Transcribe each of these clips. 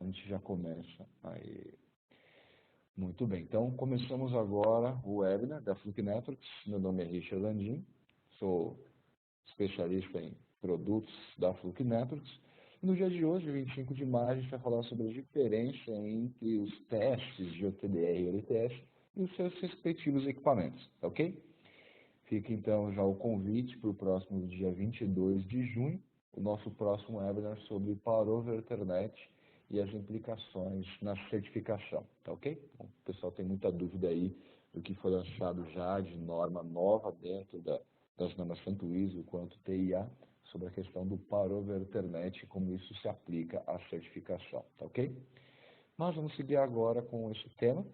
A gente já começa aí. Muito bem, então começamos agora o webinar da Fluke Networks. Meu nome é Richard Landim, sou especialista em produtos da Fluke Networks. No dia de hoje, 25 de maio, a gente vai falar sobre a diferença entre os testes de OTDR e LTS e os seus respectivos equipamentos, tá ok? Fica então já o convite para o próximo dia 22 de junho, o nosso próximo webinar sobre Power over Ethernet e as implicações na certificação, tá ok? Então, o pessoal tem muita dúvida aí do que foi lançado já de norma nova dentro das normas tanto ISO quanto TIA sobre a questão do Power over Ethernet e como isso se aplica à certificação, tá ok? Nós vamos seguir agora com esse tema.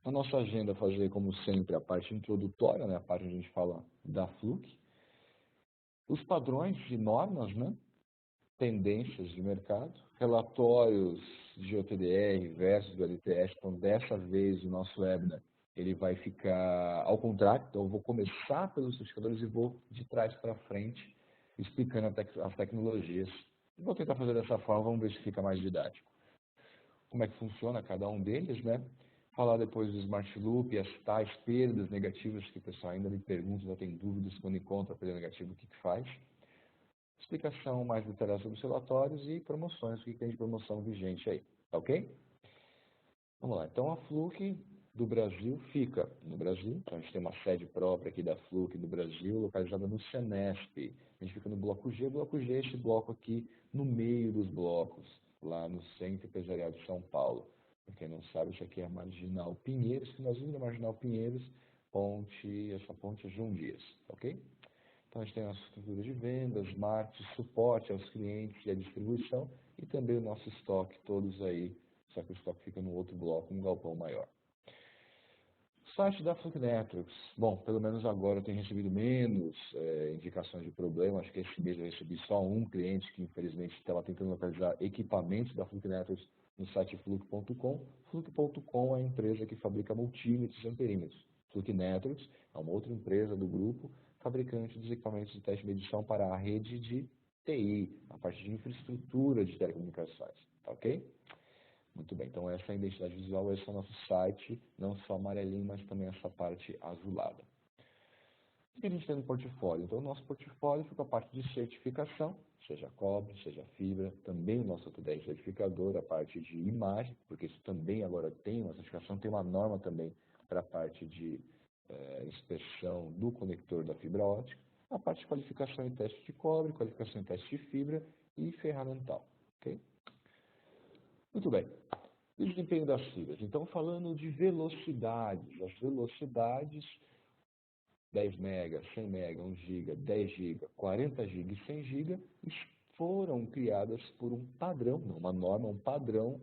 Na nossa agenda, fazer, como sempre, a parte introdutória, né, a parte onde a gente fala da Fluke, os padrões e normas, né, tendências de mercado, relatórios de OTDR versus do LTS. Então, dessa vez, o nosso webinar ele vai ficar ao contrário. Então, eu vou começar pelos certificadores e vou de trás para frente, explicando as tecnologias. Vou tentar fazer dessa forma, vamos ver se fica mais didático. Como é que funciona cada um deles, né? Falar depois do Smart Loop e as tais perdas negativas que o pessoal ainda me pergunta, ainda tem dúvidas quando encontra a perda negativa, o que faz. Explicação mais detalhada sobre os relatórios e promoções, o que tem de promoção vigente aí, tá ok? Vamos lá, então a Fluke do Brasil fica no Brasil, então a gente tem uma sede própria aqui da Fluke do Brasil, localizada no Senesp. A gente fica no bloco G é esse bloco aqui no meio dos blocos, lá no Centro Empresarial de São Paulo. Para quem não sabe, isso aqui é a Marginal Pinheiros, finalzinho da Marginal Pinheiros, essa ponte é João Dias, ok? Então a gente tem a estrutura de vendas, marketing, suporte aos clientes e a distribuição, e também o nosso estoque, todos aí, só que o estoque fica no outro bloco, um galpão maior. Site da Fluke Networks. Bom, pelo menos agora eu tenho recebido menos indicações de problema. Acho que esse mês eu recebi só um cliente que infelizmente estava tentando localizar equipamentos da Fluke Networks no site fluke.com. Fluke.com é a empresa que fabrica multímetros e amperímetros. Fluke Networks é uma outra empresa do grupo, fabricante dos equipamentos de teste e medição para a rede de TI, a parte de infraestrutura de telecomunicações. Tá ok? Muito bem, então essa é a identidade visual, esse é o nosso site, não só amarelinho, mas também essa parte azulada. O que a gente tem no portfólio? Então, o nosso portfólio fica a parte de certificação, seja cobre, seja fibra, também o nosso OTDR certificador, a parte de imagem, porque isso também agora tem uma certificação, tem uma norma também para a parte de inspeção do conector da fibra ótica, a parte de qualificação e teste de cobre, qualificação e teste de fibra e ferramental, ok? Muito bem. E o desempenho das fibras? Então, falando de velocidades, as velocidades 10 MB, 100 MB, 1 GB, 10 GB, 40 GB e 100 GB foram criadas por um padrão, não uma norma, um padrão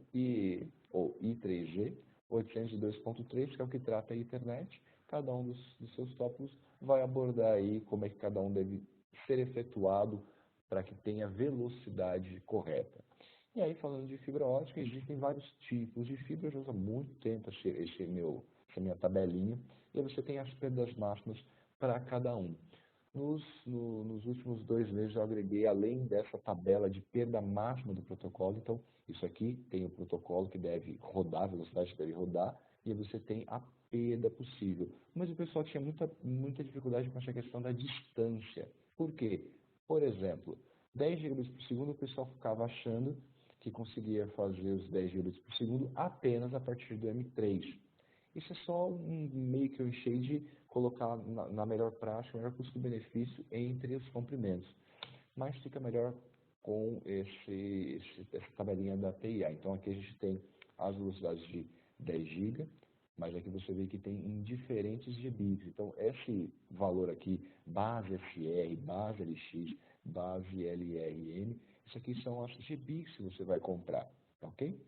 ou I3G 802.3, que é o que trata a internet. Cada um dos seus tópicos vai abordar aí como é que cada um deve ser efetuado para que tenha velocidade correta. E aí, falando de fibra ótica, existem vários tipos de fibra. Eu já uso há muito tempo essa minha tabelinha. E aí você tem as perdas máximas para cada um. Nos últimos 2 meses eu agreguei, além dessa tabela de perda máxima do protocolo, então isso aqui tem o protocolo que deve rodar, a velocidade que deve rodar, e aí você tem a perda possível. Mas o pessoal tinha muita dificuldade com essa questão da distância. Por quê? Por exemplo, 10 gigabits por segundo o pessoal ficava achando que conseguia fazer os 10 gigabits por segundo apenas a partir do M3. Isso é só um meio que eu enchei de colocar na melhor prática, melhor custo-benefício entre os comprimentos. Mas fica melhor com essa tabelinha da TIA. Então aqui a gente tem as velocidades de 10 GB, mas aqui você vê que tem em diferentes GBits. Então esse valor aqui, base SR, base LX, base LRM, isso aqui são as GBits que você vai comprar, ok?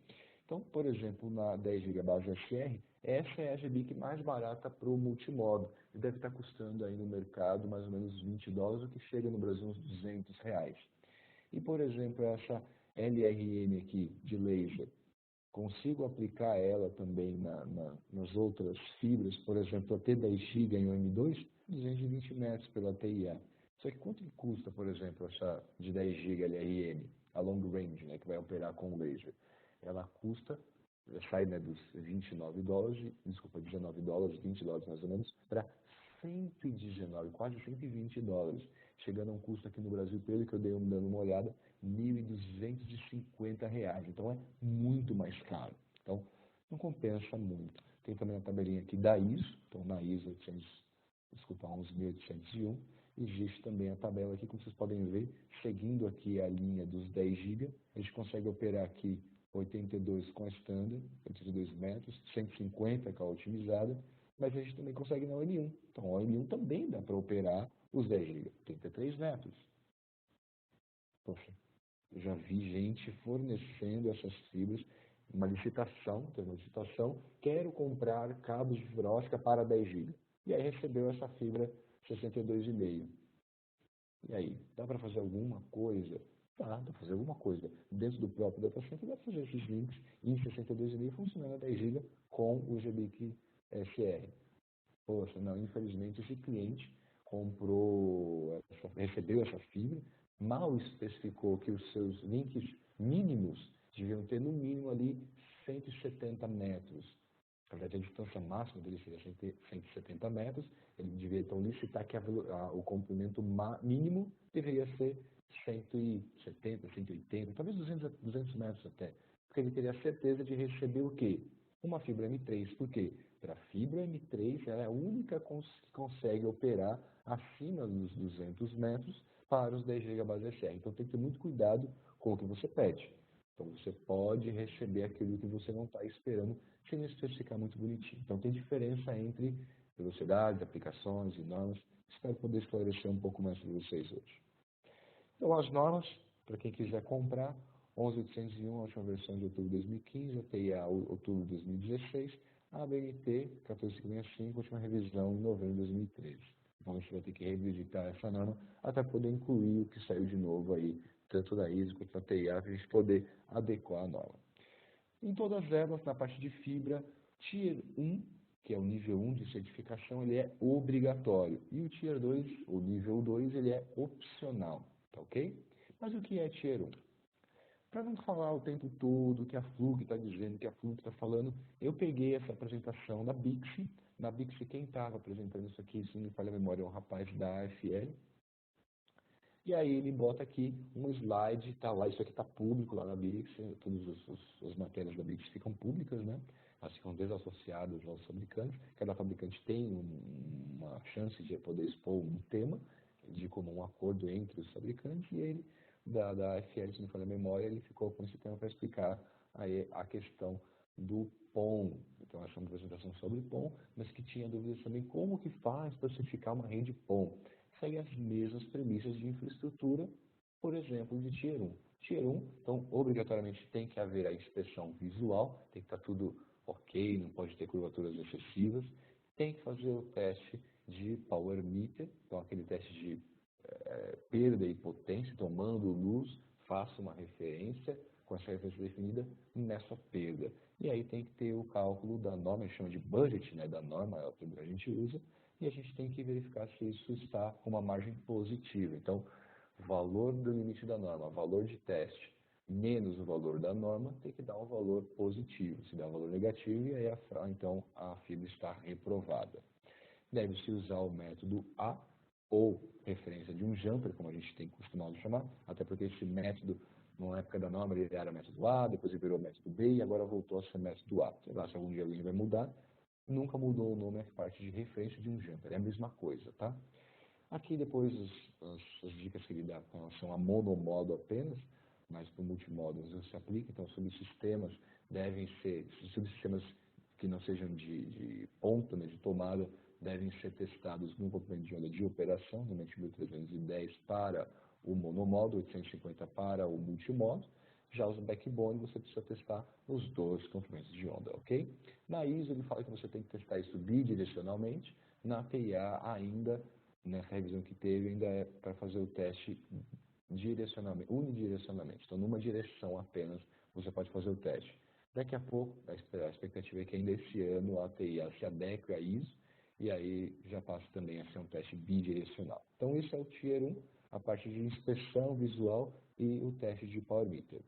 Então, por exemplo, na 10 GB base SR, essa é a GBIC mais barata para o multimodo. E deve estar custando aí no mercado mais ou menos $20, o que chega no Brasil uns R$200. E, por exemplo, essa LRM aqui de laser, consigo aplicar ela também nas outras fibras, por exemplo, até 10 GB em um M2, 220 metros pela TIA. Só que quanto que custa, por exemplo, essa de 10 GB LRM? a long range, né, que vai operar com laser. Ela custa, sai, né, dos $19, desculpa, $19, $20 mais ou menos, para 119, quase $120, chegando a um custo aqui no Brasil, pelo que eu dei dando uma olhada, R$ 1.250. Então é muito mais caro. Então não compensa muito. Tem também a tabelinha aqui da ISO, então na ISO 11.801, existe também a tabela aqui, como vocês podem ver, seguindo aqui a linha dos 10 GB, a gente consegue operar aqui 82 com a standard, 82 metros, 150 com a otimizada, mas a gente também consegue na OL1. Então, a OL1 também dá para operar os 10 GB, 33 metros. Poxa, eu já vi gente fornecendo essas fibras, uma licitação, tem uma licitação, quero comprar cabos de fibra ótica para 10 GB. E aí recebeu essa fibra 62,5. E aí, dá para fazer alguma coisa? Dá para fazer alguma coisa. Dentro do próprio data center, dá para fazer esses links em 62,5 funcionando a 10 GB com o GBIC SR. Poxa, não, infelizmente esse cliente recebeu essa fibra, mal especificou que os seus links mínimos deviam ter no mínimo ali 170 metros. Na verdade, a distância máxima dele seria 170 metros, ele devia então licitar que o comprimento mínimo deveria ser 170, 180, talvez 200 metros até, porque ele teria certeza de receber o quê? Uma fibra M3. Por quê? Para a fibra M3, ela é a única que consegue operar acima dos 200 metros para os 10 GB SR. Então tem que ter muito cuidado com o que você pede. Então você pode receber aquilo que você não está esperando, sem especificar muito bonitinho. Então tem diferença entre velocidades, aplicações e normas. Espero poder esclarecer um pouco mais para vocês hoje. Então as normas, para quem quiser comprar, 11.801, a última versão de outubro de 2015, a TIA outubro de 2016, a ABNT 14.565, a última revisão em novembro de 2013. Então você vai ter que revisitar essa norma até poder incluir o que saiu de novo aí, tanto da ISO quanto da TIA, para a gente poder adequar a norma. Em todas elas, na parte de fibra, Tier 1, que é o nível 1 de certificação, ele é obrigatório. E o Tier 2, o nível 2, ele é opcional, tá ok? Mas o que é Tier 1? Para não falar o tempo todo que a Fluke está dizendo, que a Fluke está falando, eu peguei essa apresentação da Bixi. Na Bixi, quem estava apresentando isso aqui, se não me falha a memória, é um rapaz da AFL. E aí ele bota aqui um slide, tá lá, isso aqui está público lá na Bixi, todas as matérias da Bixi ficam públicas, né? Elas ficam desassociadas aos fabricantes. Cada fabricante tem uma chance de poder expor um tema de comum acordo entre os fabricantes, e ele da AFL, se não me falha a memória, ele ficou com esse tema para explicar aí a questão do PON. Então, essa é uma apresentação sobre PON, mas que tinha dúvidas também como que faz para certificar uma rede PON. Segue as mesmas premissas de infraestrutura, por exemplo, de Tier 1. Tier 1, então, obrigatoriamente tem que haver a inspeção visual, tem que estar tudo ok, não pode ter curvaturas excessivas, tem que fazer o teste de power meter, então aquele teste de perda e potência, tomando luz, faça uma referência com essa referência definida nessa perda. E aí tem que ter o cálculo da norma, a gente chama de budget, né, da norma, é o termo que a gente usa, e a gente tem que verificar se isso está com uma margem positiva. Então, valor do limite da norma, valor de teste, menos o valor da norma, tem que dar um valor positivo. Se der um valor negativo, e aí então a fibra está reprovada. Deve-se usar o método A, ou referência de um jumper, como a gente tem costumado chamar, até porque esse método, na época da norma, ele era método A, depois ele virou método B, e agora voltou a ser método A. Sei lá se algum dia alguém vai mudar. Nunca mudou o nome, é parte de referência de um jumper, é a mesma coisa, tá? Aqui depois as dicas que ele dá com relação a monomodo apenas, mas para o multimodo não se aplica, então subsistemas devem ser, subsistemas que não sejam de ponta, né, de tomada, devem ser testados no comprimento de onda de operação, normalmente 1310 para o monomodo, 850 para o multimodo. Já os backbone, você precisa testar os dois comprimentos de onda, ok? Na ISO, ele fala que você tem que testar isso bidirecionalmente. Na TIA, ainda, nessa revisão que teve, ainda é para fazer o teste unidirecionalmente. Então, numa direção apenas, você pode fazer o teste. Daqui a pouco, a expectativa é que ainda esse ano a TIA se adeque a ISO, e aí já passa também a ser um teste bidirecional. Então, esse é o Tier 1, a parte de inspeção visual, e o teste de Power Meter.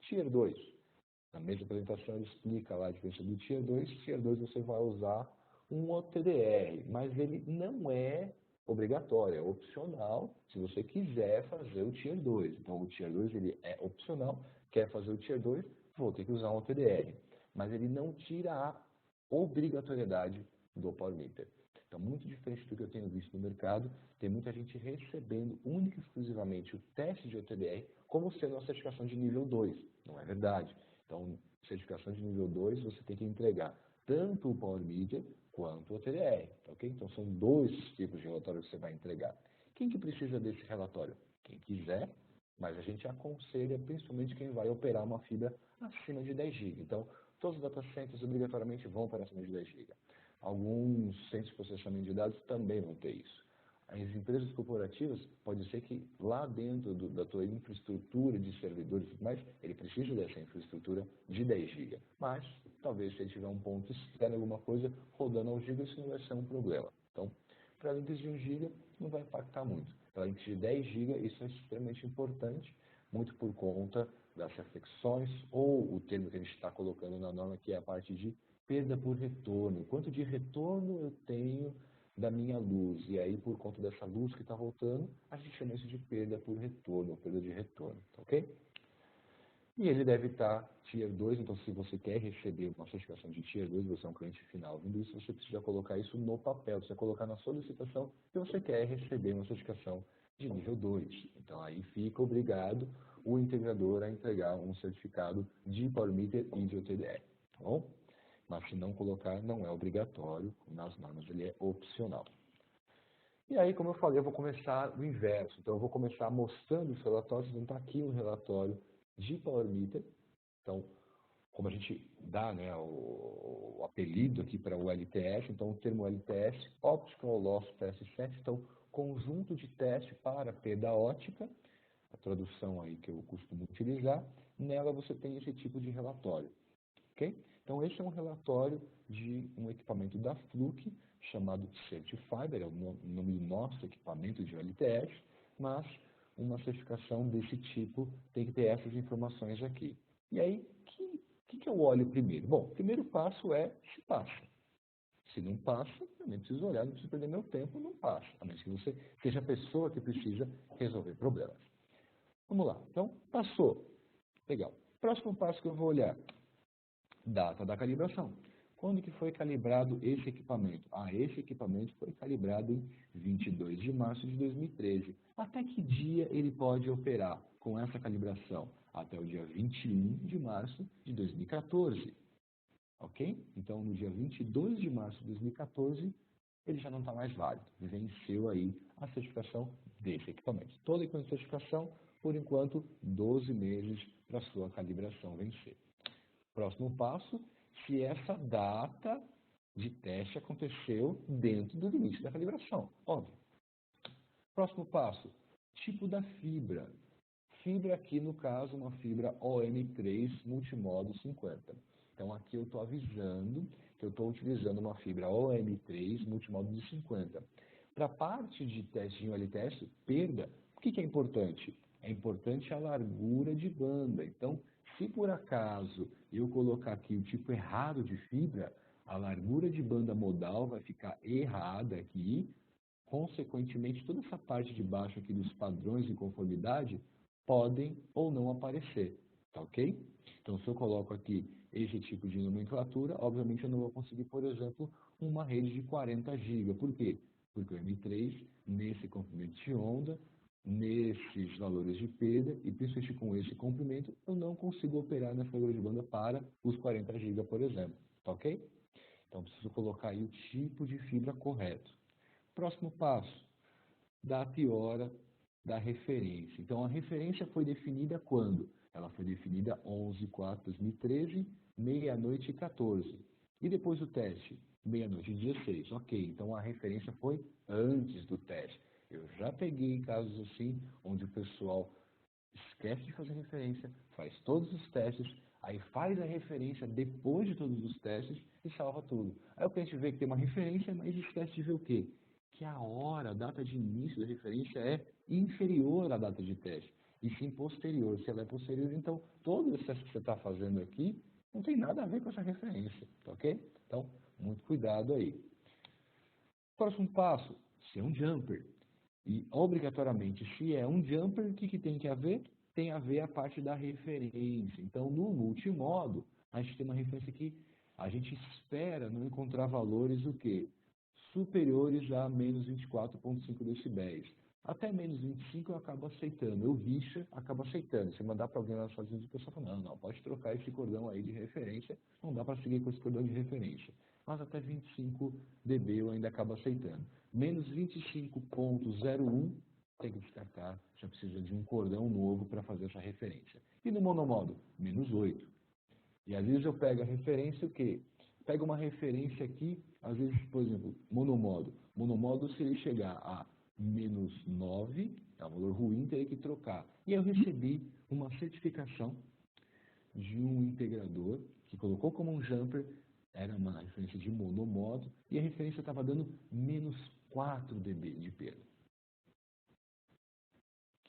Tier 2. Na mesma apresentação ele explica lá a diferença do Tier 2. Tier 2 você vai usar um OTDR, mas ele não é obrigatório, é opcional se você quiser fazer o Tier 2. Então o Tier 2 ele é opcional, quer fazer o Tier 2, vou ter que usar um OTDR. Mas ele não tira a obrigatoriedade do Power Meter. Então, muito diferente do que eu tenho visto no mercado, tem muita gente recebendo única e exclusivamente o teste de OTDR como sendo uma certificação de nível 2. Não é verdade. Então, certificação de nível 2, você tem que entregar tanto o Power Meter quanto o OTDR. Ok? Então, são dois tipos de relatório que você vai entregar. Quem que precisa desse relatório? Quem quiser, mas a gente aconselha principalmente quem vai operar uma fibra acima de 10 GB. Então, todos os data centers obrigatoriamente vão para acima de 10 GB. Alguns centros de processamento de dados também vão ter isso. As empresas corporativas, pode ser que lá dentro da tua infraestrutura de servidores, mas ele precisa dessa infraestrutura de 10 GB. Mas, talvez, se ele tiver um ponto externo, alguma coisa, rodando ao GB, isso não vai ser um problema. Então, para links de 1 GB, não vai impactar muito. Para links de 10 GB, isso é extremamente importante, muito por conta das reflexões, ou o termo que a gente está colocando na norma, que é a parte de perda por retorno. Quanto de retorno eu tenho da minha luz? E aí, por conta dessa luz que está voltando, a gente chama isso de perda por retorno, ou perda de retorno, tá ok? E ele deve estar Tier 2, então se você quer receber uma certificação de Tier 2, você é um cliente final vendo isso, você precisa colocar isso no papel, você colocar na solicitação que você quer receber uma certificação de nível 2. Então aí fica obrigado o integrador a entregar um certificado de Power Meter e de OTDR, tá bom? Mas se não colocar, não é obrigatório, nas normas ele é opcional. E aí, como eu falei, eu vou começar do inverso. Então, eu vou começar mostrando os relatórios. Então, está aqui um relatório de Power Meter. Então, como a gente dá, né, o apelido aqui para o LTS, então o termo LTS, Optical Loss Test Set, então, conjunto de teste para perda ótica, a tradução aí que eu costumo utilizar, nela você tem esse tipo de relatório. Okay? Então, esse é um relatório de um equipamento da Fluke, chamado Certifiber, é o nome do nosso equipamento de LTS, mas uma certificação desse tipo tem que ter essas informações aqui. E aí, o que eu olho primeiro? Bom, o primeiro passo é se passa. Se não passa, eu nem preciso olhar, não preciso perder meu tempo, não passa. A menos que você seja a pessoa que precisa resolver problemas. Vamos lá. Então, passou. Legal. Próximo passo que eu vou olhar. Data da calibração. Quando que foi calibrado esse equipamento? Esse equipamento foi calibrado em 22 de março de 2013. Até que dia ele pode operar com essa calibração? Até o dia 21 de março de 2014. Ok? Então, no dia 22 de março de 2014, ele já não está mais válido. Venceu aí a certificação desse equipamento. Toda a certificação, por enquanto, 12 meses para sua calibração vencer. Próximo passo, se essa data de teste aconteceu dentro do limite da calibração. Óbvio. Próximo passo, tipo da fibra. Fibra aqui, no caso, uma fibra OM3 multimodo 50. Então, aqui eu estou avisando que eu estou utilizando uma fibra OM3 multimodo de 50. Para a parte de teste de LTS, perda, o que é importante? É importante a largura de banda. Então, se por acaso eu colocar aqui o tipo errado de fibra, a largura de banda modal vai ficar errada aqui. Consequentemente, toda essa parte de baixo aqui dos padrões de conformidade podem ou não aparecer, tá ok? Então, se eu coloco aqui esse tipo de nomenclatura, obviamente eu não vou conseguir, por exemplo, uma rede de 40 GB. Por quê? Porque o M3, nesse comprimento de onda, nesses valores de perda, e principalmente com esse comprimento, eu não consigo operar nessa largura de banda para os 40 GB, por exemplo, tá ok? Então, preciso colocar aí o tipo de fibra correto. Próximo passo, data e hora da referência. Então, a referência foi definida quando? Ela foi definida 11/4/2013, meia-noite e 14. E depois do teste? Meia-noite e 16. Ok, então a referência foi antes do teste. Eu já peguei casos assim, onde o pessoal esquece de fazer referência, faz todos os testes, aí faz a referência depois de todos os testes e salva tudo. Aí o cliente vê que tem uma referência, mas esquece de ver o quê? Que a hora, a data de início da referência é inferior à data de teste. e sim posterior. Se ela é posterior, então todo o excesso que você está fazendo aqui não tem nada a ver com essa referência, tá ok? Então, muito cuidado aí. Próximo passo, se é um jumper. E, obrigatoriamente, se é um jumper, o que tem que haver? Tem a ver a parte da referência. Então, no multimodo, a gente tem uma referência que a gente espera não encontrar valores o quê? Superiores a menos 24,5 decibéis. Até menos 25 eu acabo aceitando. Eu, Richa, acabo aceitando. Se mandar para alguém lá nos Estados Unidos, o pessoal fala, não, pode trocar esse cordão aí de referência. Não dá para seguir com esse cordão de referência. Mas até 25 dB eu ainda acabo aceitando. Menos 25,01 tem que descartar. Já precisa de um cordão novo para fazer essa referência. E no monomodo? Menos 8. E às vezes eu pego a referência o quê? Pego uma referência aqui, às vezes, por exemplo, monomodo. Monomodo, se ele chegar a menos 9, é um valor ruim, teria que trocar. E eu recebi uma certificação de um integrador que colocou como um jumper, era uma referência de monomodo, e a referência estava dando menos 4 dB de perda.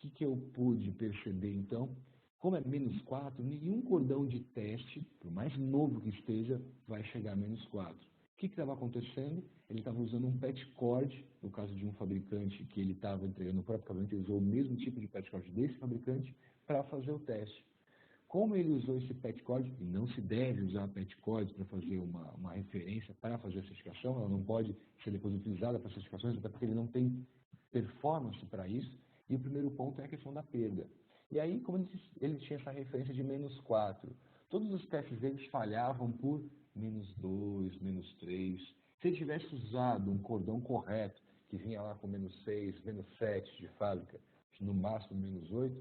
O que eu pude perceber, então? Como é menos 4, nenhum cordão de teste, por mais novo que esteja, vai chegar a menos 4. O que estava acontecendo? Ele estava usando um patch cord, no caso de um fabricante que ele estava entregando, o próprio fabricante usou o mesmo tipo de patch cord desse fabricante para fazer o teste. Como ele usou esse patch cord, e não se deve usar patch cord para fazer uma referência para fazer a certificação, ela não pode ser depois utilizada para certificações, até porque ele não tem performance para isso. E o primeiro ponto é a questão da perda. E aí, como ele tinha essa referência de menos 4, todos os testes deles falhavam por menos 2, menos 3. Se ele tivesse usado um cordão correto, que vinha lá com menos 6, menos 7 de fábrica, no máximo menos 8,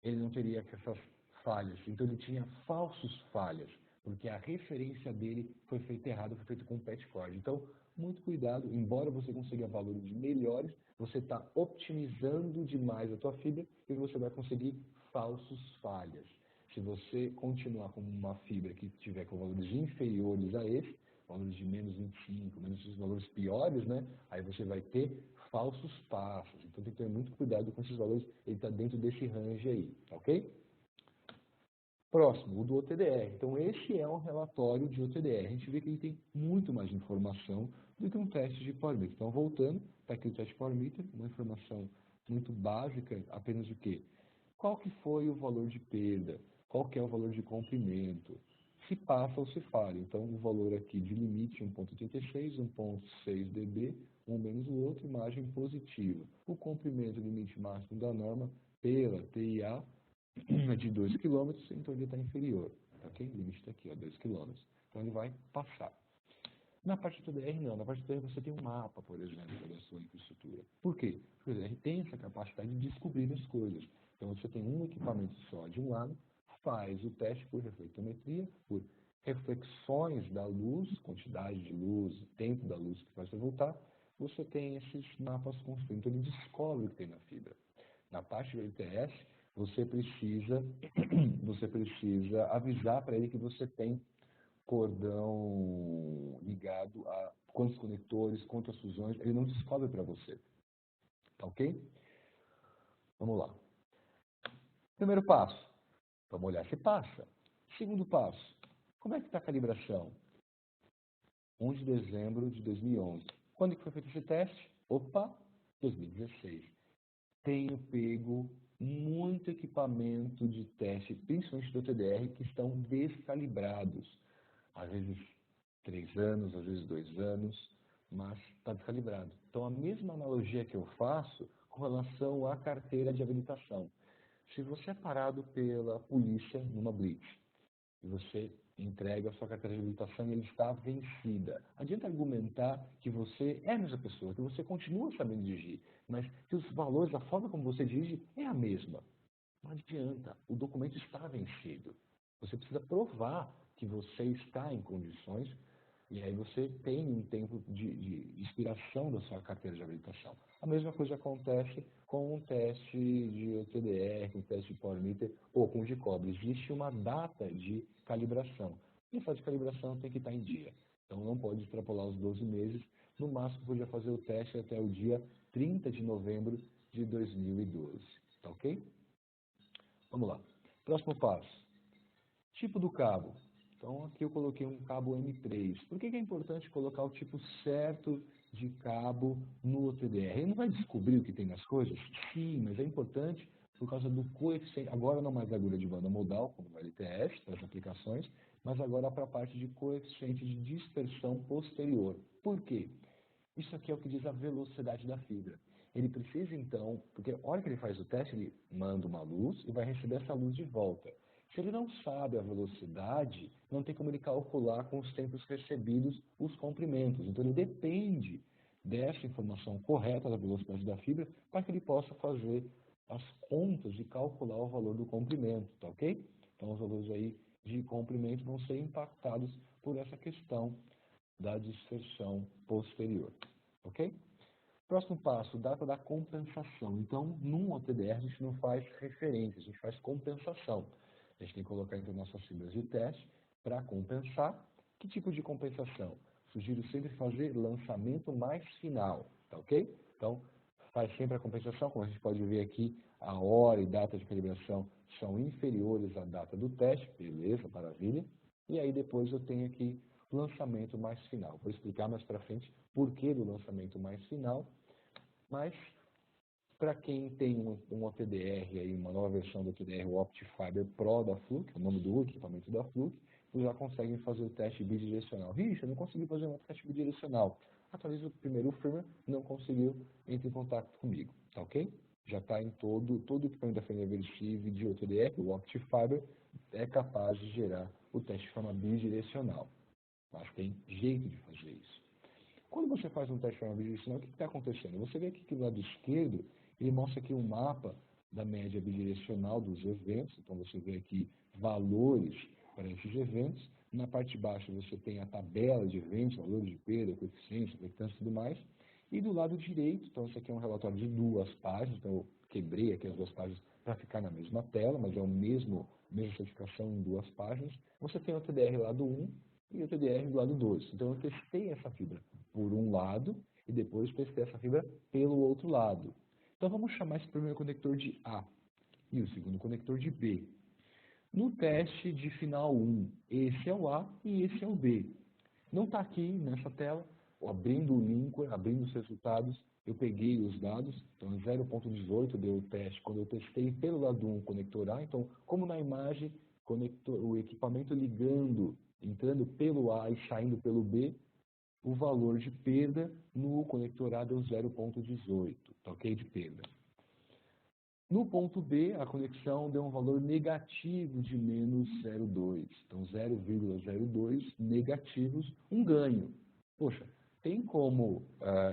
ele não teria essas falhas. Então ele tinha falsos falhas, porque a referência dele foi feita errada, foi feita com patch cord. Então, muito cuidado, embora você consiga valores melhores, você está optimizando demais a tua fibra e você vai conseguir falsos falhas. Se você continuar com uma fibra que tiver com valores inferiores a esse, valores de menos 25, menos esses valores piores, né? Aí você vai ter falsos passos. Então tem que ter muito cuidado com esses valores, ele está dentro desse range aí, ok? Próximo, o do OTDR. Então, esse é um relatório de OTDR. A gente vê que ele tem muito mais informação do que um teste de Power Meter. Então, voltando, está aqui o teste de Power Meter, uma informação muito básica, apenas o quê? Qual que foi o valor de perda? Qual que é o valor de comprimento? Se passa ou se falha. Então, o valor aqui de limite 1,86, 1,6 dB, um menos o outro, imagem positiva. O comprimento limite máximo da norma pela TIA de 2 km, então ele está inferior. Ok? O limite está aqui, ó, 2 km. Então ele vai passar. Na parte do TDR, não. Na parte do TDR você tem um mapa, por exemplo, da sua infraestrutura. Por quê? Porque o TDR tem essa capacidade de descobrir as coisas. Então você tem um equipamento só de um lado, faz o teste por reflectometria, por reflexões da luz, quantidade de luz, tempo da luz que faz você voltar, você tem esses mapas construídos. Então ele descobre o que tem na fibra. Na parte do LTS, você precisa, você precisa avisar para ele que você tem cordão ligado a quantos conectores, quantas fusões, ele não descobre para você. Tá ok? Vamos lá. Primeiro passo, vamos olhar se passa. Segundo passo, como é que está a calibração? 1 de dezembro de 2011. Quando que foi feito esse teste? Opa, 2016. Tenho pego muito equipamento de teste, principalmente do TDR, que estão descalibrados. Às vezes 3 anos, às vezes 2 anos, mas está descalibrado. Então, a mesma analogia que eu faço com relação à carteira de habilitação. Se você é parado pela polícia numa blitz, e você entrega a sua carteira de habilitação e ela está vencida. Adianta argumentar que você é a mesma pessoa, que você continua sabendo dirigir, mas que os valores, a forma como você dirige é a mesma. Não adianta, o documento está vencido. Você precisa provar que você está em condições e aí você tem um tempo de expiração da sua carteira de habilitação. A mesma coisa acontece com um teste de OTDR, com um teste de Power Meter ou com o de cobre. Existe uma data de calibração. E essa de calibração tem que estar em dia. Então não pode extrapolar os 12 meses. No máximo, podia fazer o teste até o dia 30 de novembro de 2012. Tá ok? Vamos lá. Próximo passo. Tipo do cabo. Então, aqui eu coloquei um cabo M3. Por que é importante colocar o tipo certo de cabo no OTDR? Ele não vai descobrir o que tem nas coisas? Sim, mas é importante por causa do coeficiente. Agora não mais agulha de banda modal, como no LTS, para as aplicações, mas agora para a parte de coeficiente de dispersão posterior. Por quê? Isso aqui é o que diz a velocidade da fibra. Ele precisa, então, porque a hora que ele faz o teste, ele manda uma luz e vai receber essa luz de volta. Se ele não sabe a velocidade, não tem como ele calcular com os tempos recebidos os comprimentos. Então, ele depende dessa informação correta da velocidade da fibra para que ele possa fazer as contas e calcular o valor do comprimento, tá ok? Então, os valores aí de comprimento vão ser impactados por essa questão da dispersão posterior, ok? Próximo passo, data da compensação. Então, num OTDR, a gente não faz referência, a gente faz compensação. A gente tem que colocar, então, nossas fibras de teste para compensar. Que tipo de compensação? Sugiro sempre fazer lançamento mais final, tá ok? Então, faz sempre a compensação, como a gente pode ver aqui, a hora e data de calibração são inferiores à data do teste, beleza, maravilha. E aí depois eu tenho aqui lançamento mais final. Vou explicar mais para frente por que do lançamento mais final, mas para quem tem um OTDR, aí, uma nova versão do OTDR, o OptiFiber Pro da Fluke, o nome do equipamento da Fluke, vocês já conseguem fazer o teste bidirecional. Richa, não consegui fazer um teste bidirecional. Atualiza o primeiro firmware, não conseguiu, entre em contato comigo, tá ok? Já está em todo o equipamento da Feneversive de OTDR, o OptiFiber, é capaz de gerar o teste de forma bidirecional. Mas tem jeito de fazer isso. Quando você faz um teste de forma bidirecional, o que está acontecendo? Você vê aqui que do lado esquerdo, ele mostra aqui um mapa da média bidirecional dos eventos. Então, você vê aqui valores para esses eventos. Na parte de baixo, você tem a tabela de eventos, valores de perda, coeficientes, afetância e tudo mais. E do lado direito, então, isso aqui é um relatório de 2 páginas. Então, eu quebrei aqui as 2 páginas para ficar na mesma tela, mas é a mesma certificação em 2 páginas. Você tem o TDR lado 1 e o TDR do lado 2. Então, eu testei essa fibra por um lado e depois testei essa fibra pelo outro lado. Então, vamos chamar esse primeiro conector de A e o segundo conector de B. No teste de final 1, esse é o A e esse é o B. Não está aqui nessa tela, abrindo o link, abrindo os resultados, eu peguei os dados, então 0.18 deu o teste quando eu testei pelo lado 1 conector A, então como na imagem, o equipamento ligando, entrando pelo A e saindo pelo B, o valor de perda no conector A deu 0.18, tá ok? De perda. No ponto B, a conexão deu um valor negativo de menos 0,2. Então, 0,02 negativos, um ganho. Poxa, tem como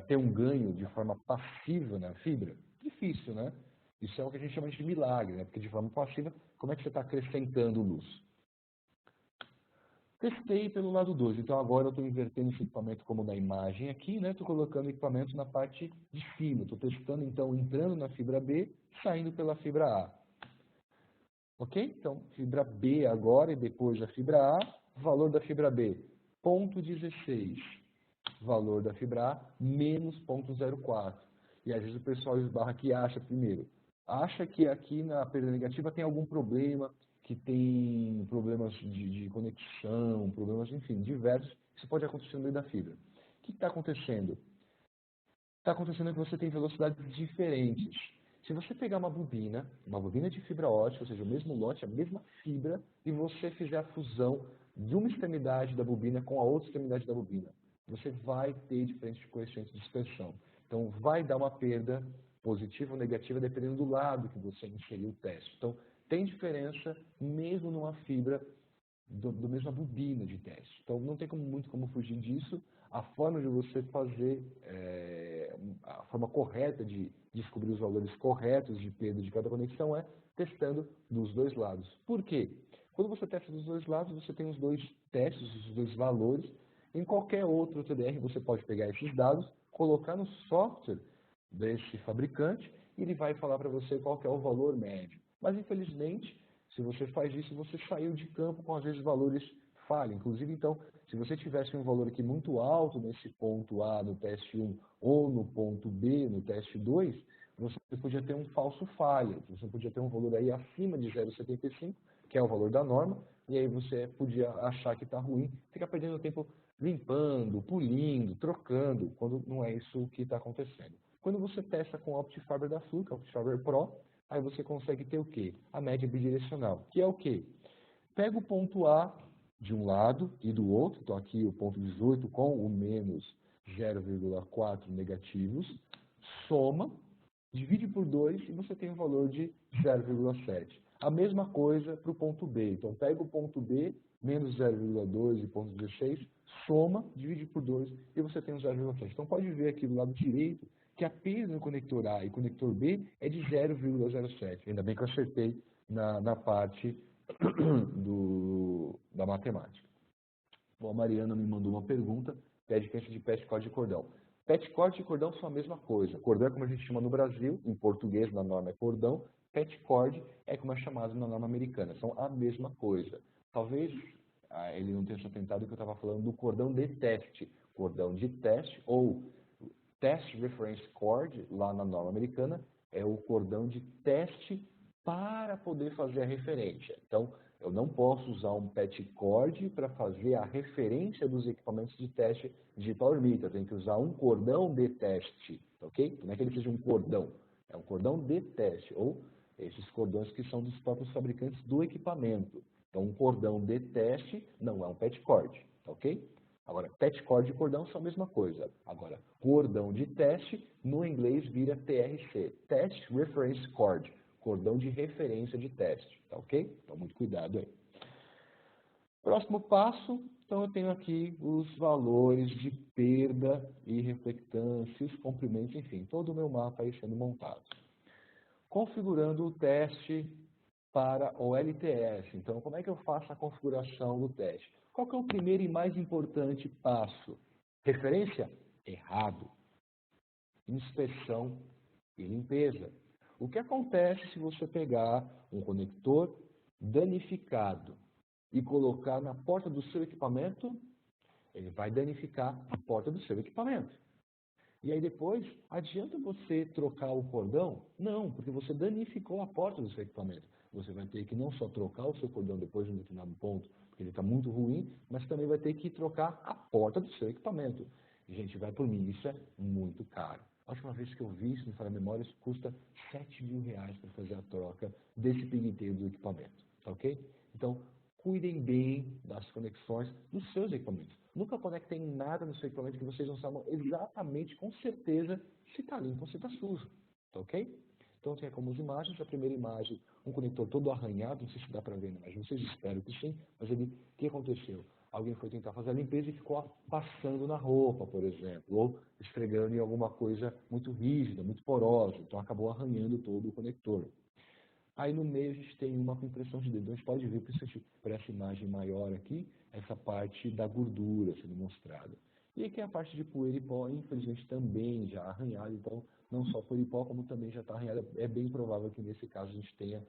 ter um ganho de forma passiva na fibra? Difícil, né? Isso é o que a gente chama de milagre, né? Porque de forma passiva, como é que você está acrescentando luz? Testei pelo lado 2, então agora eu estou invertendo esse equipamento como na imagem aqui, né? Estou colocando o equipamento na parte de cima, estou testando então entrando na fibra B, saindo pela fibra A. Ok? Então, fibra B agora e depois a fibra A, valor da fibra B, 0,16. Valor da fibra A, menos 0,04. E às vezes o pessoal esbarra aqui e acha primeiro, acha que aqui na perda negativa tem algum problema, que tem problemas de conexão, problemas, enfim, diversos. Isso pode acontecer no meio da fibra. O que está acontecendo? Está acontecendo que você tem velocidades diferentes. Se você pegar uma bobina de fibra ótica, ou seja, o mesmo lote, a mesma fibra, e você fizer a fusão de uma extremidade da bobina com a outra extremidade da bobina, você vai ter diferentes coeficientes de dispersão. Então, vai dar uma perda positiva ou negativa dependendo do lado que você inseriu o teste. Então, tem diferença mesmo numa fibra do mesma bobina de teste. Então, não tem muito como fugir disso. A forma de você fazer, a forma correta de descobrir os valores corretos de perda de cada conexão é testando dos dois lados. Por quê? Quando você testa dos dois lados, você tem os dois testes, os dois valores. Em qualquer outro TDR, você pode pegar esses dados, colocar no software desse fabricante e ele vai falar para você qual que é o valor médio. Mas, infelizmente, se você faz isso, você saiu de campo com, às vezes, valores falha. Inclusive, então, se você tivesse um valor aqui muito alto nesse ponto A no teste 1 ou no ponto B no teste 2, você podia ter um falso falha, você podia ter um valor aí acima de 0,75, que é o valor da norma, e aí você podia achar que está ruim, fica perdendo tempo limpando, polindo, trocando, quando não é isso que está acontecendo. Quando você testa com o Optifiber da Fluke, Optifiber Pro, aí você consegue ter o quê? A média bidirecional, que é o quê? Pega o ponto A de um lado e do outro, então aqui o ponto 18 com o menos 0,4 negativos, soma, divide por 2 e você tem um valor de 0,7. A mesma coisa para o ponto B. Então pega o ponto B, menos 0,2 e ponto 16, soma, divide por 2 e você tem um 0,7. Então pode ver aqui do lado direito que a perda no conector A e conector B é de 0,07. Ainda bem que eu acertei na parte da matemática. Bom, a Mariana me mandou uma pergunta, pede diferença de patchcord e cordão. Patchcord e cordão são a mesma coisa. Cordão é como a gente chama no Brasil, em português na norma é cordão, patchcord é como é chamado na norma americana, são a mesma coisa. Talvez ele não tenha se atentado que eu estava falando do cordão de teste. Cordão de teste ou Test Reference Cord, lá na norma americana, é o cordão de teste para poder fazer a referência. Então, eu não posso usar um patch cord para fazer a referência dos equipamentos de teste de Power Meter. Eu tenho que usar um cordão de teste, ok? Não é que ele seja um cordão, é um cordão de teste, ou esses cordões que são dos próprios fabricantes do equipamento. Então, um cordão de teste não é um patch cord, ok? Agora, patchcord e cordão são a mesma coisa. Agora, cordão de teste, no inglês vira TRC, Test Reference Cord, cordão de referência de teste, tá ok? Então, muito cuidado aí. Próximo passo, então eu tenho aqui os valores de perda e reflectância, os comprimentos, enfim, todo o meu mapa aí sendo montado. Configurando o teste para o LTS. Então, como é que eu faço a configuração do teste? Qual que é o primeiro e mais importante passo? Referência? Errado. Inspeção e limpeza. O que acontece se você pegar um conector danificado e colocar na porta do seu equipamento? Ele vai danificar a porta do seu equipamento. E aí depois, adianta você trocar o cordão? Não, porque você danificou a porta do seu equipamento. Você vai ter que não só trocar o seu cordão depois de um determinado ponto, porque ele está muito ruim, mas também vai ter que trocar a porta do seu equipamento. Gente, vai por mim, isso é muito caro. A última vez que eu vi isso, me fala a memória, isso custa R$7.000 para fazer a troca desse pig inteiro do equipamento, tá ok? Então, cuidem bem das conexões dos seus equipamentos. Nunca conectem nada no seu equipamento que vocês não saibam exatamente, com certeza, se está limpo ou se está sujo, tá ok? Então, tem como as imagens. A primeira imagem, um conector todo arranhado, não sei se dá para ver na imagem, vocês esperam que sim, mas o que aconteceu? Alguém foi tentar fazer a limpeza e ficou passando na roupa, por exemplo, ou esfregando em alguma coisa muito rígida, muito porosa, então acabou arranhando todo o conector. Aí no meio a gente tem uma com impressão de dedo. Então a gente pode ver, por essa imagem maior aqui, essa parte da gordura sendo mostrada. E aqui a parte de poeira e pó, infelizmente também já arranhada. Então, não só poeira e pó, como também já está arranhada. É bem provável que nesse caso a gente tenha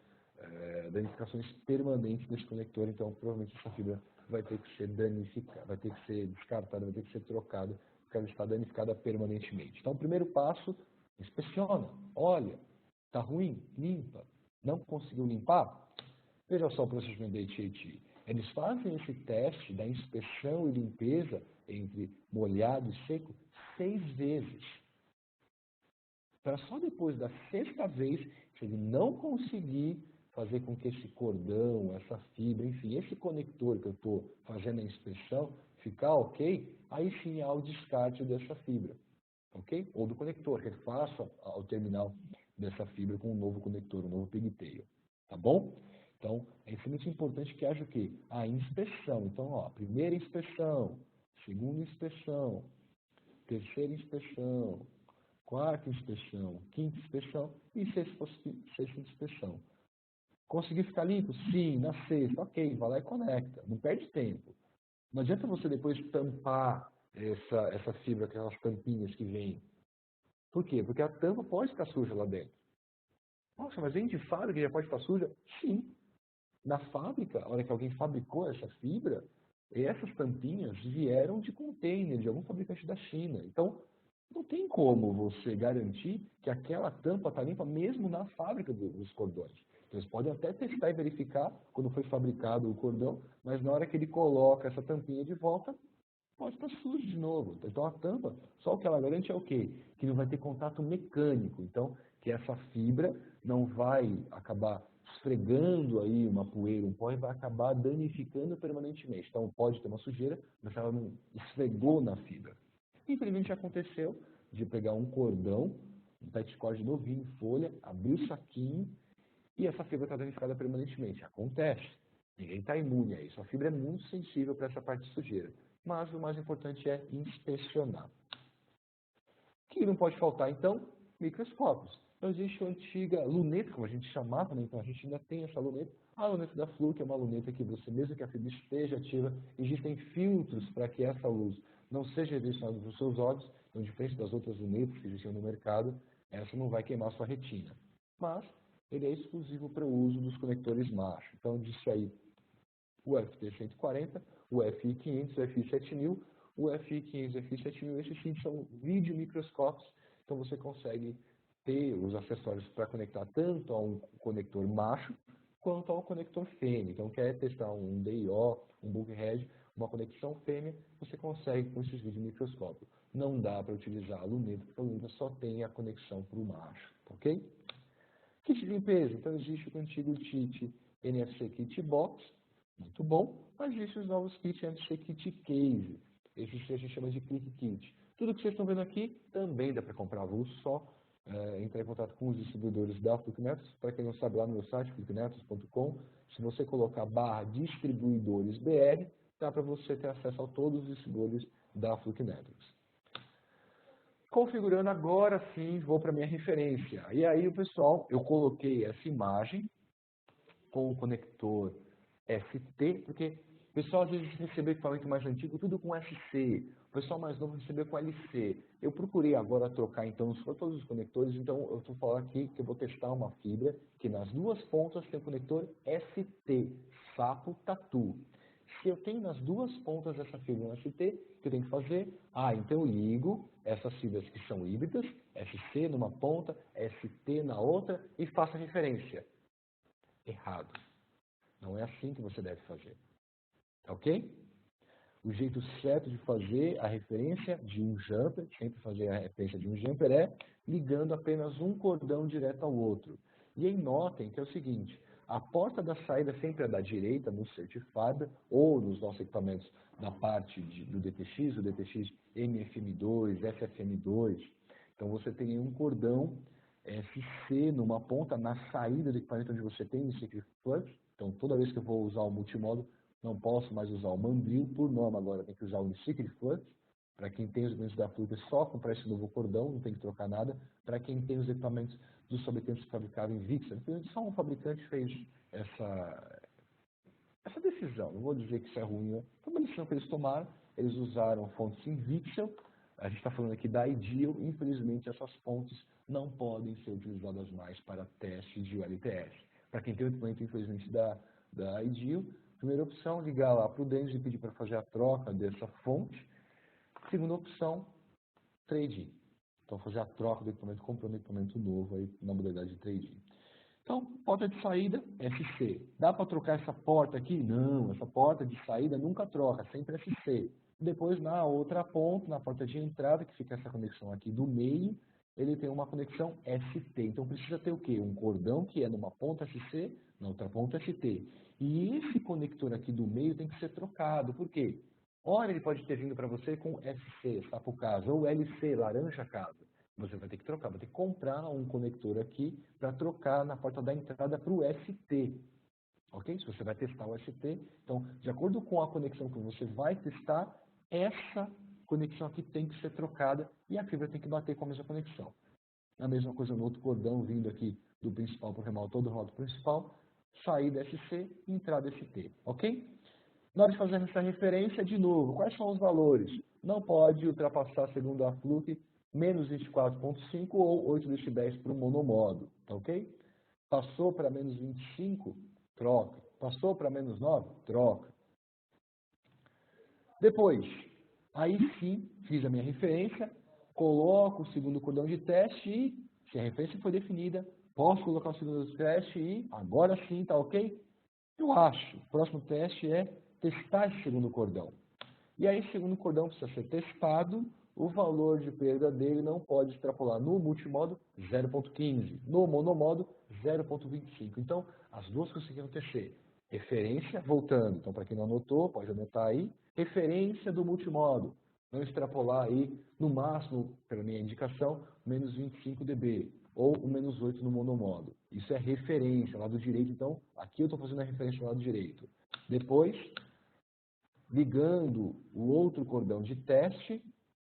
danificações permanentes desse conector. Então, provavelmente essa fibra vai ter que ser danificada, vai ter que ser descartada, vai ter que ser trocada, porque ela está danificada permanentemente. Então, o primeiro passo, inspeciona, olha, está ruim, limpa. Não conseguiu limpar? Veja só o procedimento da AT&T. Eles fazem esse teste da inspeção e limpeza entre molhado e seco 6 vezes. Para só depois da 6ª vez, se ele não conseguir fazer com que esse cordão, essa fibra, enfim, esse conector que eu estou fazendo a inspeção, ficar ok, aí sim há o descarte dessa fibra. Ok? Ou do conector, que ele faça ao terminal dessa fibra com um novo conector, um novo pigtail. Tá bom? Então, é extremamente importante que haja o quê? A inspeção. Então, ó, primeira inspeção, segunda inspeção, terceira inspeção, quarta inspeção, quinta inspeção e sexta inspeção. Conseguiu ficar limpo? Sim, na sexta. Ok, vai lá e conecta. Não perde tempo. Não adianta você depois tampar essa fibra, aquelas tampinhas que vêm. Por quê? Porque a tampa pode estar suja lá dentro. Nossa, mas vem de fábrica e já pode estar suja? Sim. Na fábrica, a hora que alguém fabricou essa fibra, essas tampinhas vieram de container, de algum fabricante da China. Então, Não tem como você garantir que aquela tampa está limpa mesmo na fábrica dos cordões. Então, eles podem até testar e verificar quando foi fabricado o cordão, mas na hora que ele coloca essa tampinha de volta, pode estar sujo de novo. Então a tampa, só o que ela garante é o quê? Que não vai ter contato mecânico. Então, que essa fibra não vai acabar esfregando aí uma poeira, um pó, e vai acabar danificando permanentemente. Então pode ter uma sujeira, mas ela não esfregou na fibra. Infelizmente já aconteceu de pegar um cordão, um petcord novinho, folha, abrir o saquinho e essa fibra está danificada permanentemente. Acontece. Ninguém está imune a isso. A fibra é muito sensível para essa parte de sujeira. Mas o mais importante é inspecionar. O que não pode faltar, então? Microscópios. Então, existe a antiga luneta, como a gente chamava, né? Então a gente ainda tem essa luneta. A luneta da Fluke é uma luneta que você, mesmo que a fibra esteja ativa, existem filtros para que essa luz não seja direcionada para os seus olhos. Então, diferente das outras lunetas que existiam no mercado, essa não vai queimar a sua retina. Mas ele é exclusivo para o uso dos conectores macho. Então, disse aí o FT140, o FI500, o FI7000, o FI500 e o FI7000, esses sim são videomicroscópios, então você consegue ter os acessórios para conectar tanto a um conector macho quanto ao conector fêmea. Então, quer testar um DIO, um bulkhead, uma conexão fêmea, você consegue com esses videomicroscópios. Não dá para utilizar a luneta, porque a luneta só tem a conexão para o macho, ok? Kit de limpeza, então existe o antigo kit NFC Kit Box, muito bom, mas existem os novos kits NFC Kit Case, esses a gente chama de Click Kit. Tudo que vocês estão vendo aqui também dá para comprar avulso, só entrar em contato com os distribuidores da Fluke Networks. Para quem não sabe, lá no meu site, flukenetworks.com, se você colocar /distribuidores BR, dá para você ter acesso a todos os distribuidores da Fluke Networks. Configurando agora sim, vou para minha referência. E aí, o pessoal, eu coloquei essa imagem com o conector ST, porque o pessoal às vezes recebeu equipamento mais antigo, tudo com SC. O pessoal mais novo recebeu com LC. Eu procurei agora trocar, então, todos os conectores. Então, eu estou falando aqui que eu vou testar uma fibra que nas duas pontas tem o conector ST, Sapo Tatu. Se eu tenho nas duas pontas dessa fibra um ST, o que eu tenho que fazer? Então eu ligo essas fibras que são híbridas, SC numa ponta, ST na outra, e faço a referência. Errado. Não é assim que você deve fazer. Ok? O jeito certo de fazer a referência de um jumper, sempre fazer a referência de um jumper, é ligando apenas um cordão direto ao outro. E aí notem que é o seguinte, a porta da saída sempre é da direita no Certified ou nos nossos equipamentos na parte do DTX, o DTX MFM2, FFM2. Então você tem um cordão SC numa ponta na saída do equipamento onde você tem o Secret Flux. Então toda vez que eu vou usar o multimodo, não posso mais usar o mandril, por norma agora tem que usar o Secret Flux. Para quem tem os equipamentos da Fluke, é só comprar esse novo cordão, não tem que trocar nada. Para quem tem os equipamentos dos fabricantes que fabricavam em VCSEL, só um fabricante fez essa decisão. Não vou dizer que isso é ruim, né? Foi uma decisão que eles tomaram, eles usaram fontes em VCSEL, a gente está falando aqui da Ideal, infelizmente essas fontes não podem ser utilizadas mais para testes de ULTS. Para quem tem o equipamento, infelizmente, da Ideal, primeira opção, ligar lá para o Dennis e pedir para fazer a troca dessa fonte. Segunda opção, trade-in. Então, fazer a troca do equipamento, comprando um equipamento novo aí na modalidade de trade-in. Então, porta de saída, SC. Dá para trocar essa porta aqui? Não, essa porta de saída nunca troca, sempre SC. Depois, na outra ponta, na porta de entrada, que fica essa conexão aqui do meio, ele tem uma conexão ST. Então, precisa ter o quê? Um cordão que é numa ponta SC, na outra ponta ST. E esse conector aqui do meio tem que ser trocado. Por quê? Ora, ele pode ter vindo para você com SC, sapo casa, ou LC, laranja casa. Você vai ter que trocar, vai ter que comprar um conector aqui para trocar na porta da entrada para o ST. Ok? Se você vai testar o ST, então, de acordo com a conexão que você vai testar, essa conexão aqui tem que ser trocada e a fibra tem que bater com a mesma conexão. A mesma coisa no outro cordão vindo aqui do principal para o remoto, todo o remoto principal, saída SC, entrada ST. Ok? Na hora de fazer essa referência, de novo, quais são os valores? Não pode ultrapassar, segundo a Fluke, menos 24,5 ou 8 decibéis para o monomodo, tá ok? Passou para menos 25, troca. Passou para menos 9, troca. Depois, aí sim, fiz a minha referência, coloco o segundo cordão de teste e, se a referência foi definida, posso colocar o segundo teste e agora sim, tá ok? Eu acho. O próximo teste é testar esse segundo cordão. E aí, esse segundo cordão precisa ser testado, o valor de perda dele não pode extrapolar no multimodo 0.15, no monomodo 0.25. Então, as duas coisas que têm que acontecer. Referência, voltando. Então, para quem não anotou, pode anotar aí. Referência do multimodo. Não extrapolar aí, no máximo, pela minha indicação, menos 25 dB. Ou o menos 8 no monomodo. Isso é referência, lado direito. Então, aqui eu estou fazendo a referência do lado direito. Depois, ligando o outro cordão de teste,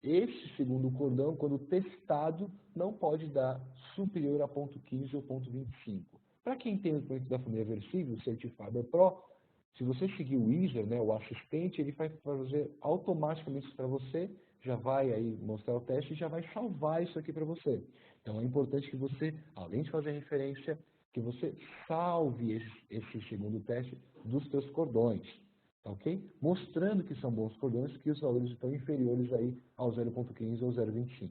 esse segundo cordão, quando testado, não pode dar superior a 0.15 ou 0.25. Para quem tem o equipamento da família Versivo, o Certifiber Pro, se você seguir o user, né, o assistente, ele vai fazer automaticamente isso para você, já vai aí mostrar o teste e já vai salvar isso aqui para você. Então é importante que você, além de fazer a referência, que você salve esse segundo teste dos seus cordões. Ok? Mostrando que são bons cordões, que os valores estão inferiores aí ao 0.15 ou 0.25.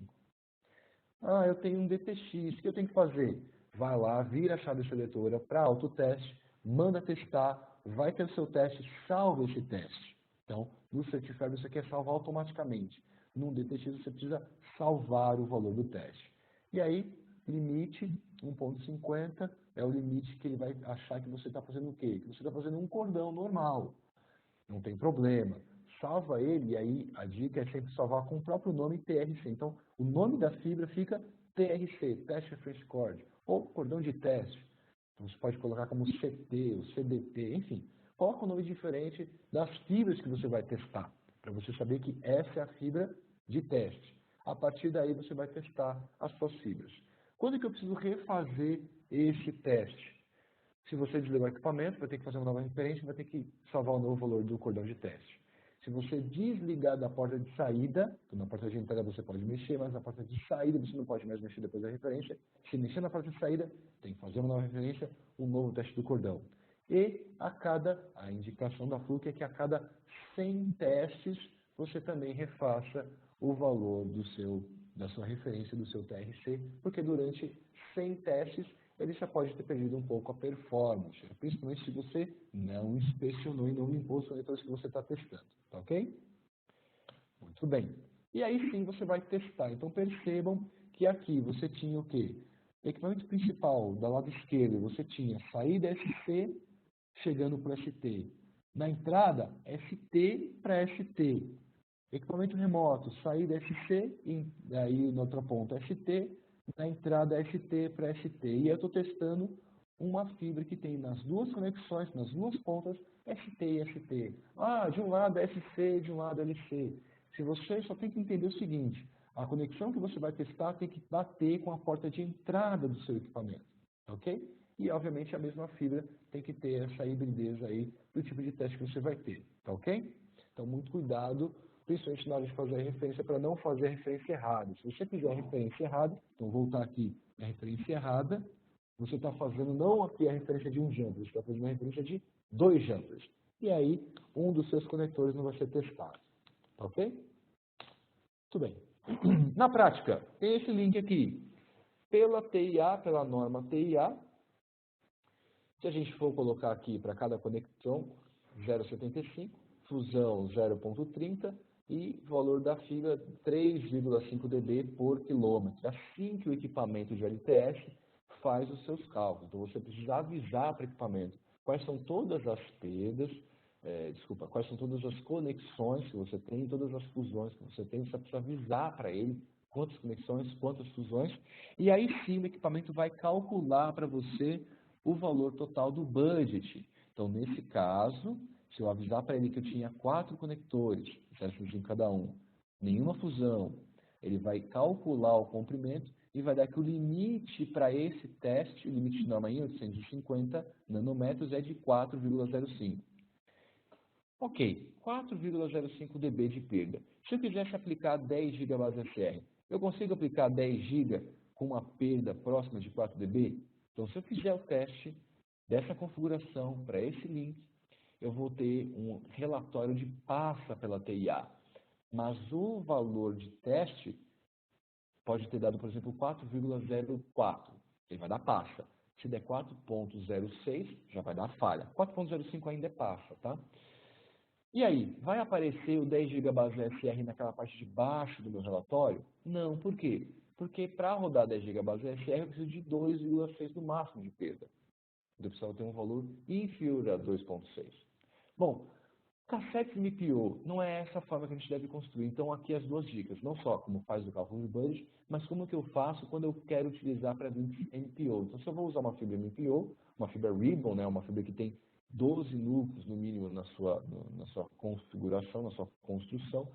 Ah, eu tenho um DTX, o que eu tenho que fazer? Vai lá, vira a chave seletora para autoteste, manda testar, vai ter o seu teste, salva esse teste. Então, no Certified você quer salvar automaticamente. No DTX você precisa salvar o valor do teste. E aí, limite 1.50 é o limite que ele vai achar que você está fazendo o quê? Que você está fazendo um cordão normal. Não tem problema. Salva ele, e aí a dica é sempre salvar com o próprio nome TRC. Então, o nome da fibra fica TRC, Test Reference Cord, ou cordão de teste. Então, você pode colocar como CT, ou CDT, enfim. Coloca um nome diferente das fibras que você vai testar, para você saber que essa é a fibra de teste. A partir daí, você vai testar as suas fibras. Quando que eu preciso refazer esse teste? Se você desligar o equipamento, vai ter que fazer uma nova referência, vai ter que salvar o novo valor do cordão de teste. Se você desligar da porta de saída, na porta de entrada você pode mexer, mas na porta de saída você não pode mais mexer depois da referência. Se mexer na porta de saída, tem que fazer uma nova referência, um novo teste do cordão. E a indicação da Fluke é que a cada 100 testes, você também refaça o valor da sua referência, do seu TRC, porque durante 100 testes, ele já pode ter perdido um pouco a performance, principalmente se você não inspecionou e não limpou os conectores que você está testando, tá ok? Muito bem. E aí sim você vai testar. Então percebam que aqui você tinha o quê? Equipamento principal, do lado esquerdo, você tinha saída SC chegando para ST. Na entrada, ST para ST. Equipamento remoto, saída SC, e aí na outra ponta ST, na entrada ST para ST. E eu estou testando uma fibra que tem nas duas conexões, nas duas pontas, ST e ST. Ah, de um lado SC, de um lado LC. Se você só tem que entender o seguinte, a conexão que você vai testar tem que bater com a porta de entrada do seu equipamento, ok? E, obviamente, a mesma fibra tem que ter essa hibridez aí do tipo de teste que você vai ter, tá ok? Então, muito cuidado, principalmente na hora de fazer a referência, para não fazer a referência errada. Se você fizer a referência errada, então voltar aqui na referência errada, você está fazendo não aqui a referência de um jumper, você está fazendo a referência de 2 jumpers. E aí, um dos seus conectores não vai ser testado. Tá ok? Muito bem. Na prática, tem esse link aqui. Pela TIA, pela norma TIA, se a gente for colocar aqui para cada conexão, 0,75, fusão 0,30 e valor da fibra 3,5 dB por quilômetro. Assim que o equipamento de LTS faz os seus cálculos. Então você precisa avisar para o equipamento quais são todas as perdas, quais são todas as conexões que você tem, todas as fusões que você tem, você precisa avisar para ele quantas conexões, quantas fusões, e aí sim o equipamento vai calcular para você o valor total do budget. Então, nesse caso, se eu avisar para ele que eu tinha 4 conectores, 0,5 em cada um, nenhuma fusão, ele vai calcular o comprimento e vai dar que o limite para esse teste, o limite de norma em 850 nanômetros é de 4,05. Ok, 4,05 dB de perda. Se eu quisesse aplicar 10 GB base SR, eu consigo aplicar 10 GB com uma perda próxima de 4 dB? Então, se eu fizer o teste dessa configuração para esse link, eu vou ter um relatório de passa pela TIA. Mas o valor de teste pode ter dado, por exemplo, 4,04. Ele vai dar passa. Se der 4,06, já vai dar falha. 4,05 ainda é passa, tá? E aí, vai aparecer o 10 GB base SR naquela parte de baixo do meu relatório? Não, por quê? Porque para rodar 10 GB base SR eu preciso de 2,6 no máximo de perda. Eu preciso ter um valor inferior a 2,6. Bom, cassetes MPO, não é essa a forma que a gente deve construir. Então, aqui as duas dicas. Não só como faz o cálculo de budget, mas como que eu faço quando eu quero utilizar para MPO. Então, se eu vou usar uma fibra MPO, uma fibra Ribbon, né, uma fibra que tem 12 núcleos, no mínimo, na sua configuração, na sua construção,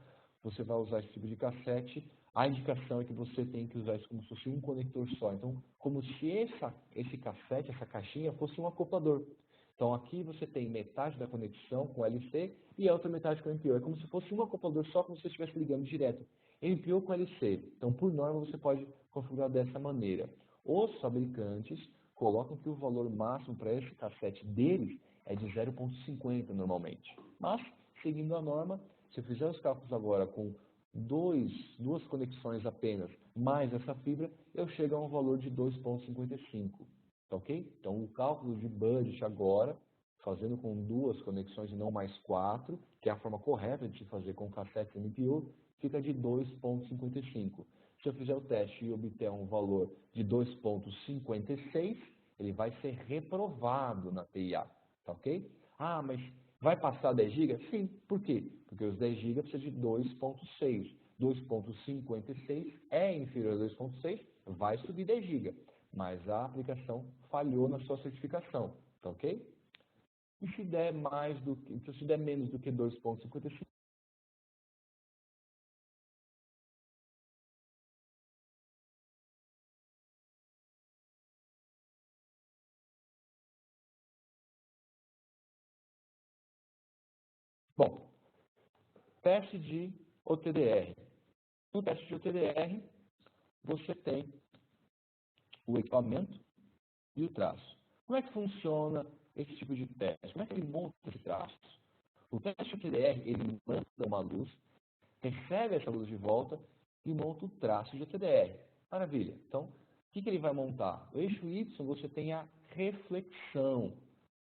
você vai usar esse tipo de cassete. A indicação é que você tem que usar isso como se fosse um conector só. Então, como se esse cassete, essa caixinha, fosse um acoplador. Então, aqui você tem metade da conexão com LC e a outra metade com MPO. É como se fosse um acoplador só, como se você estivesse ligando direto MPO com LC. Então, por norma, você pode configurar dessa maneira. Os fabricantes colocam que o valor máximo para esse cassete deles é de 0,50 normalmente. Mas, seguindo a norma, se eu fizer os cálculos agora com duas conexões apenas, mais essa fibra, eu chego a um valor de 2,55. Tá ok? Então, o cálculo de budget agora, fazendo com duas conexões e não mais quatro, que é a forma correta de se fazer com cassete MPU, fica de 2,55. Se eu fizer o teste e obter um valor de 2,56, ele vai ser reprovado na TIA. Tá ok? Ah, mas vai passar 10 GB? Sim. Por quê? Porque os 10 GB precisam de 2,6. 2,56 é inferior a 2,6, vai subir 10 GB. Mas a aplicação falhou na sua certificação. Tá ok? E se der se der menos do que 2,55, bom, teste de OTDR. No teste de OTDR, você tem o equipamento e o traço. Como é que funciona esse tipo de teste? Como é que ele monta esse traço? O teste OTDR, ele manda uma luz, recebe essa luz de volta e monta o traço de OTDR. Maravilha. Então, o que ele vai montar? O eixo Y, você tem a reflexão.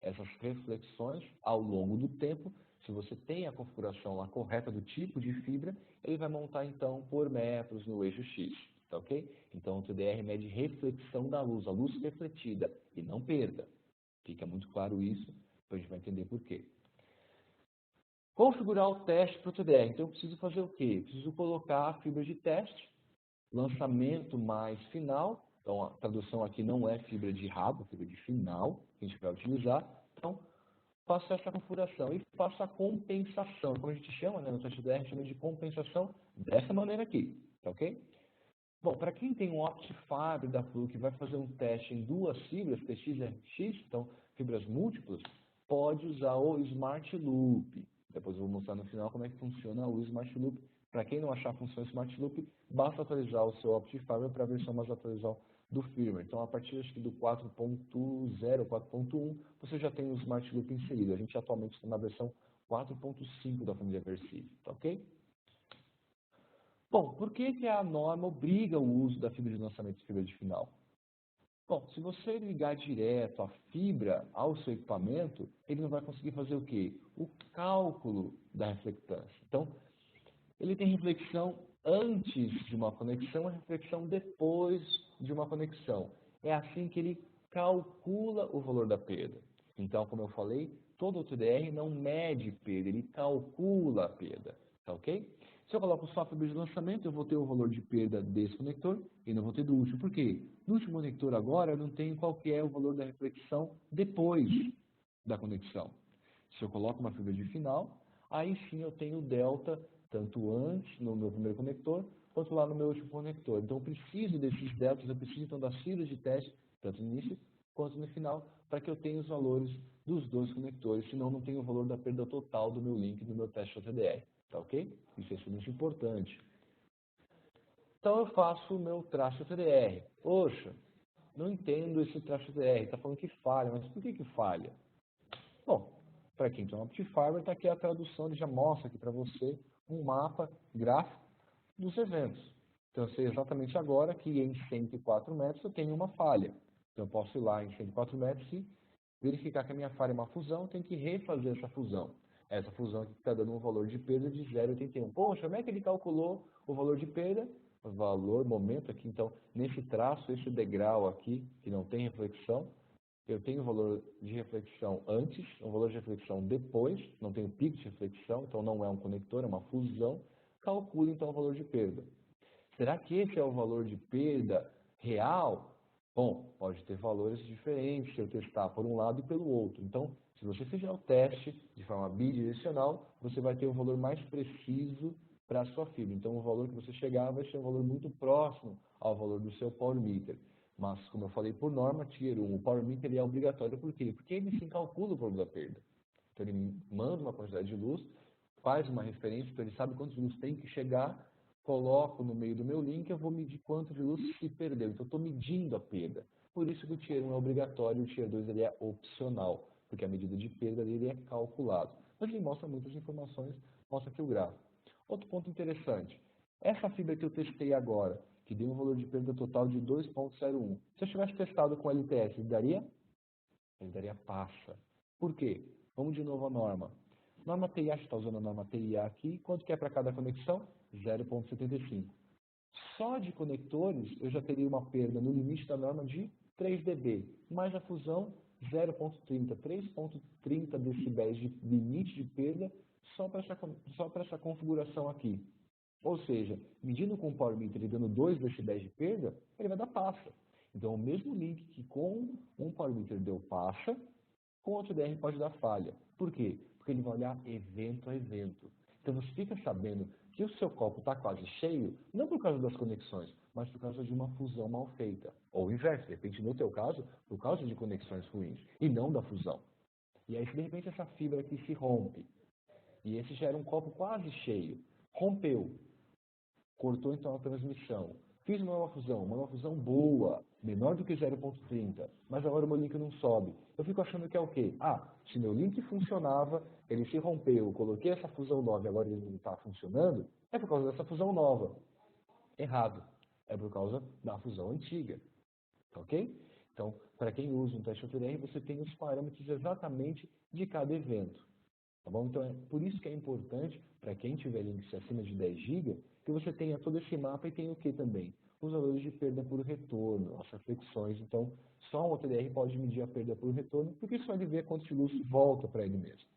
Essas reflexões, ao longo do tempo, se você tem a configuração lá correta do tipo de fibra, ele vai montar, então, por metros no eixo X. Tá ok? Então, o TDR mede reflexão da luz, a luz refletida, e não perda. Fica muito claro isso, depois a gente vai entender por quê. Configurar o teste para o TDR. Então, eu preciso fazer o quê? Eu preciso colocar a fibra de teste, lançamento mais final. Então, a tradução aqui não é fibra de rabo, fibra de final, que a gente vai utilizar. Então, faço essa configuração e faço a compensação. Como a gente chama, né, no teste TDR, chama de compensação dessa maneira aqui. Tá ok? Bom, para quem tem um OptiFiber da Fluke que vai fazer um teste em duas fibras, TX e RX, então fibras múltiplas, pode usar o Smart Loop. Depois eu vou mostrar no final como é que funciona o Smart Loop. Para quem não achar a função Smart Loop, basta atualizar o seu OptiFiber para a versão mais atual do firmware. Então, a partir acho que do 4.0, 4.1, você já tem o Smart Loop inserido. A gente atualmente está na versão 4.5 da família Versive, tá ok? Bom, por que a norma obriga o uso da fibra de lançamento e fibra de final? Bom, se você ligar direto a fibra ao seu equipamento, ele não vai conseguir fazer o quê? O cálculo da reflectância. Então, ele tem reflexão antes de uma conexão e reflexão depois de uma conexão. É assim que ele calcula o valor da perda. Então, como eu falei, todo o TDR não mede perda, ele calcula a perda. Tá ok? Se eu coloco só a fibra de lançamento, eu vou ter o valor de perda desse conector e não vou ter do último. Por quê? No último conector agora, eu não tenho qual que é o valor da reflexão depois da conexão. Se eu coloco uma fibra de final, aí sim eu tenho o delta, tanto antes, no meu primeiro conector, quanto lá no meu último conector. Então, eu preciso desses deltas, eu preciso então das fibras de teste, tanto no início quanto no final, para que eu tenha os valores dos dois conectores, senão não tenho o valor da perda total do meu link do meu teste OTDR. Tá ok? Isso é extremamente importante. Então, eu faço o meu traço OTDR. Poxa, não entendo esse traço OTDR, está falando que falha, mas por que falha? Bom, para quem tem um OptiFiber, está aqui a tradução, ele já mostra aqui para você um mapa gráfico dos eventos. Então, eu sei exatamente agora que em 104 metros eu tenho uma falha. Então, eu posso ir lá em 104 metros e verificar que a minha falha é uma fusão, eu tenho que refazer essa fusão. Essa fusão aqui está dando um valor de perda de 0,81. Poxa, como é que ele calculou o valor de perda? Valor, momento aqui, então, nesse traço, esse degrau aqui, que não tem reflexão, eu tenho o valor de reflexão antes, um valor de reflexão depois, não tenho pico de reflexão, então não é um conector, é uma fusão. Calcule, então, o valor de perda. Será que esse é o valor de perda real? Bom, pode ter valores diferentes se eu testar por um lado e pelo outro. Então, se você fizer o teste de forma bidirecional, você vai ter o valor mais preciso para a sua fibra. Então, o valor que você chegar vai ser um valor muito próximo ao valor do seu power meter. Mas, como eu falei, por norma, Tier 1, o power meter ele é obrigatório. Por quê? Porque ele sim calcula o valor da perda. Então, ele manda uma quantidade de luz, faz uma referência, então ele sabe quantos luz tem que chegar, coloco no meio do meu link, eu vou medir quanto de luz se perdeu. Então, eu estou medindo a perda. Por isso que o Tier 1 é obrigatório e o Tier 2 ele é opcional, porque a medida de perda dele é calculado. Mas ele mostra muitas informações, mostra aqui o gráfico. Outro ponto interessante, essa fibra que eu testei agora, que deu um valor de perda total de 2,01, se eu tivesse testado com LTS, ele daria? Ele daria passa. Por quê? Vamos de novo à norma. Norma TIA, a gente está usando a norma TIA aqui. Quanto que é para cada conexão? 0,75. Só de conectores, eu já teria uma perda no limite da norma de 3 dB. Mais a fusão, 0,30. 3,30 decibéis de limite de perda só para essa configuração aqui. Ou seja, medindo com o power meter e dando 2 decibéis de perda, ele vai dar passa. Então, o mesmo link que com um power meter deu passa, com outro DR pode dar falha. Por quê? Porque ele vai olhar evento a evento. Então, você fica sabendo que o seu copo está quase cheio, não por causa das conexões, mas por causa de uma fusão mal feita. Ou o inverso, de repente, no teu caso, por causa de conexões ruins, e não da fusão. E aí, de repente, essa fibra aqui se rompe. E esse já era um copo quase cheio. Rompeu. Cortou então a transmissão. Fiz uma nova fusão boa, menor do que 0,30, mas agora o meu link não sobe. Eu fico achando que é o quê? Ah, se meu link funcionava, ele se rompeu, coloquei essa fusão nova e agora ele não está funcionando, é por causa dessa fusão nova. Errado. É por causa da fusão antiga. Ok? Então, para quem usa um teste OTDR, você tem os parâmetros exatamente de cada evento. Tá bom? Então, é por isso que é importante, para quem tiver links acima de 10 GB, que você tenha todo esse mapa e tenha o que também? Os valores de perda por retorno, as reflexões. Então, só um OTDR pode medir a perda por retorno, porque isso vai ver quanto de luz volta para ele mesmo.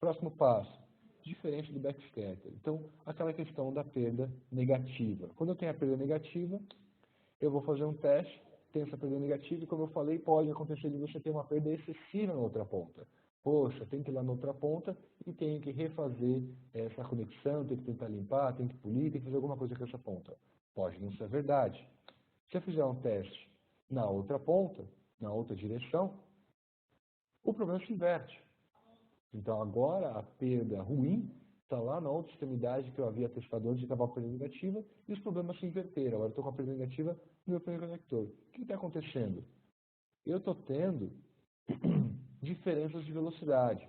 Próximo passo, diferente do backscatter. Então, aquela questão da perda negativa. Quando eu tenho a perda negativa, eu vou fazer um teste, tem essa perda negativa, e como eu falei, pode acontecer de você ter uma perda excessiva na outra ponta. Poxa, tem que ir lá na outra ponta e tenho que refazer essa conexão, tem que tentar limpar, tem que polir, tem que fazer alguma coisa com essa ponta. Pode não ser verdade. Se eu fizer um teste na outra ponta, na outra direção, o problema se inverte. Então agora a perda ruim está lá na outra extremidade que eu havia testado antes de acabar a perda negativa e os problemas se inverteram. Agora eu estou com a perda negativa no meu primeiro conector. O que está acontecendo? Eu estou tendo diferenças de velocidade.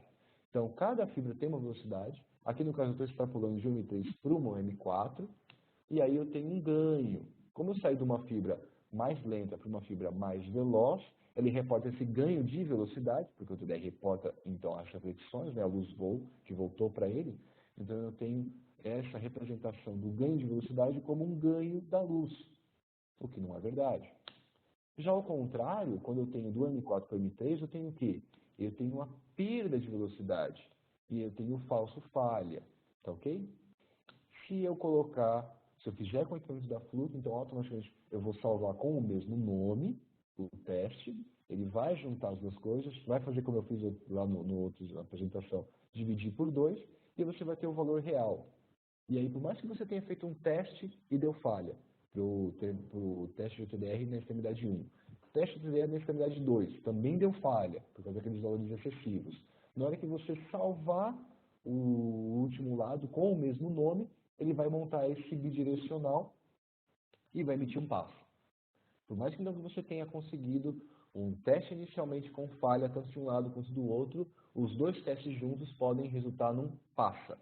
Então cada fibra tem uma velocidade. Aqui no caso eu estou extrapolando de um M3 para uma M4 e aí eu tenho um ganho. Como eu saí de uma fibra mais lenta para uma fibra mais veloz, ele reporta esse ganho de velocidade, porque o TDR reporta então as reflexões, né, a luz que voltou para ele. Então eu tenho essa representação do ganho de velocidade como um ganho da luz, o que não é verdade. Já ao contrário, quando eu tenho do M4 para o M3, eu tenho o quê? Eu tenho uma perda de velocidade e eu tenho falso falha, tá ok? Se eu colocar, se eu fizer com o equipamento da Fluke, então automaticamente eu vou salvar com o mesmo nome, o teste, ele vai juntar as duas coisas, vai fazer como eu fiz lá no outro, na apresentação, dividir por 2, e você vai ter o valor real. E aí, por mais que você tenha feito um teste e deu falha, para o teste de TDR na extremidade 1, teste de TDR na extremidade 2, também deu falha, por causa daqueles valores excessivos. Na hora que você salvar o último lado com o mesmo nome, ele vai montar esse bidirecional e vai emitir um passo. Por mais que você tenha conseguido um teste inicialmente com falha, tanto de um lado quanto do outro, os dois testes juntos podem resultar num passa.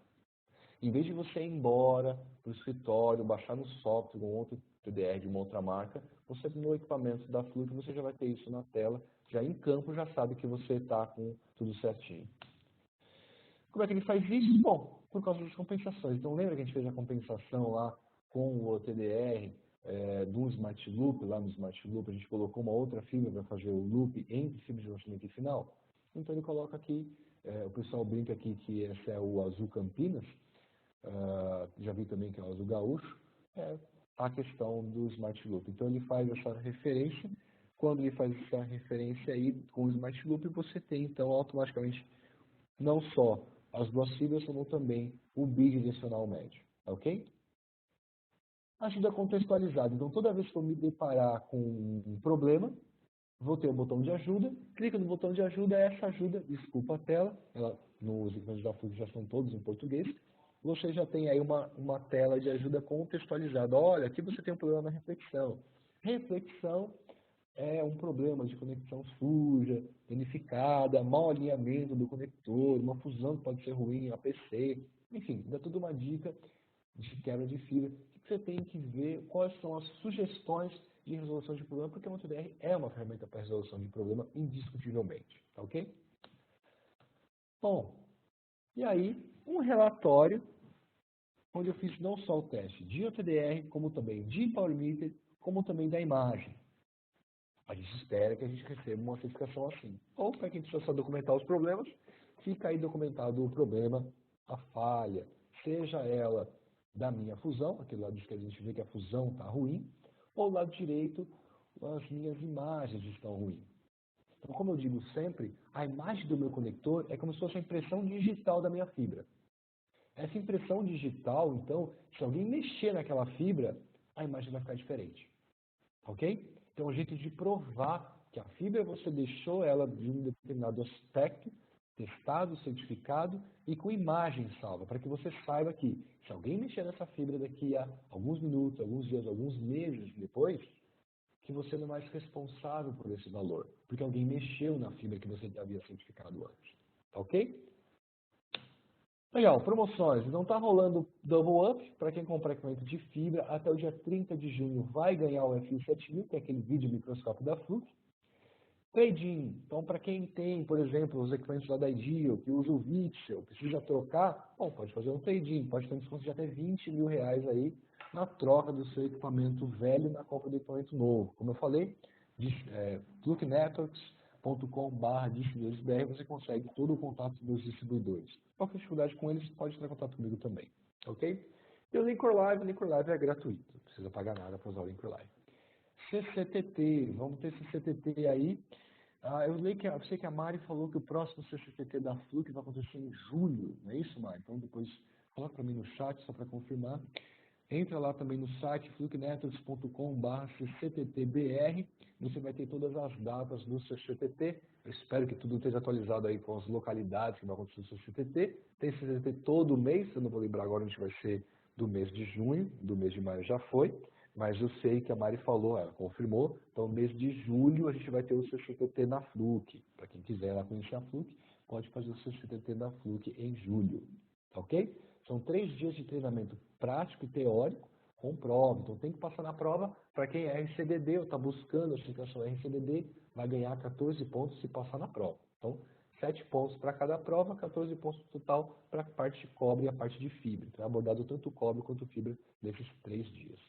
Em vez de você ir embora para o escritório, baixar no software um outro TDR de uma outra marca, você no equipamento da Fluke, você já vai ter isso na tela, já em campo, já sabe que você está com tudo certinho. Como é que ele faz isso? Bom, por causa das compensações. Então lembra que a gente fez a compensação lá com o TDR do Smart Loop, lá no Smart Loop a gente colocou uma outra fibra para fazer o loop entre fibras de lançamento e final? Então ele coloca aqui, o pessoal brinca aqui que esse é o azul Campinas, já vi também que é o azul Gaúcho, a questão do Smart Loop. Então ele faz essa referência, quando ele faz essa referência aí com o Smart Loop, você tem então automaticamente não só as duas fibras, como também o bidirecional médio, ok? Ajuda contextualizada. Então, toda vez que eu me deparar com um problema, vou ter o botão de ajuda, clico no botão de ajuda, essa ajuda, desculpa a tela, nos equipamentos da Fluke já são todos em português, você já tem aí uma tela de ajuda contextualizada. Olha, aqui você tem um problema na reflexão. Reflexão é um problema de conexão suja, danificada, mau alinhamento do conector, uma fusão que pode ser ruim, APC, enfim, dá tudo uma dica de quebra de fibra. O que você tem que ver quais são as sugestões de resolução de problema, porque a MotoDR é uma ferramenta para resolução de problema indiscutivelmente, tá ok? Bom, e aí, um relatório onde eu fiz não só o teste de OTDR, como também de Power Meter, como também da imagem. A gente espera que a gente receba uma certificação assim. Ou, para quem precisa só documentar os problemas, fica aí documentado o problema, a falha, seja ela da minha fusão, aquele lado esquerdo a gente vê que a fusão está ruim, ou do lado direito, as minhas imagens estão ruins. Então, como eu digo sempre, a imagem do meu conector é como se fosse a impressão digital da minha fibra. Essa impressão digital, então, se alguém mexer naquela fibra, a imagem vai ficar diferente. Ok? Então, um jeito de provar que a fibra você deixou ela de um determinado aspecto, testado, certificado e com imagem salva, para que você saiba que se alguém mexer nessa fibra daqui a alguns minutos, alguns dias, alguns meses depois, que você não é mais responsável por esse valor, porque alguém mexeu na fibra que você havia certificado antes. Tá ok? Legal, promoções. Então tá rolando Double Up, para quem comprar equipamento de fibra, até o dia 30 de junho vai ganhar o FU7000, que é aquele vídeo microscópio da Fluke. Trade-in, então para quem tem, por exemplo, os equipamentos lá da Ideal, que usa o Vixel, precisa trocar, bom, pode fazer um trade-in, pode ter um desconto de até R$ 20.000 aí na troca do seu equipamento velho na compra do equipamento novo. Como eu falei, flukenetworks.com/distribuidores.br você consegue todo o contato dos distribuidores. Qualquer dificuldade com eles, pode entrar em contato comigo também, ok? E o Linkor Live é gratuito, não precisa pagar nada para usar o Linkor Live. CCTT, vamos ter CCTT aí. Eu sei que a Mari falou que o próximo CCTT da Fluke vai acontecer em julho, não é isso, Mari? Então depois coloca para mim no chat, só para confirmar. Entra lá também no site flukenetworks.com/ccttbr, você vai ter todas as datas do CCTT. Eu espero que tudo esteja atualizado aí com as localidades que vai acontecer no CCTT. Tem CCTT todo mês, eu não vou lembrar agora onde vai ser do mês de junho, do mês de maio já foi, mas eu sei que a Mari falou, ela confirmou, então no mês de julho a gente vai ter o CCTT na Fluke. Para quem quiser lá conhecer a Fluke, pode fazer o CCTT da Fluke em julho, tá ok? São 3 dias de treinamento prático e teórico com prova. Então tem que passar na prova. Para quem é RCDD ou está buscando a certificação RCDD, vai ganhar 14 pontos se passar na prova. Então, 7 pontos para cada prova, 14 pontos total para a parte de cobre e a parte de fibra. Então é abordado tanto cobre quanto fibra nesses 3 dias.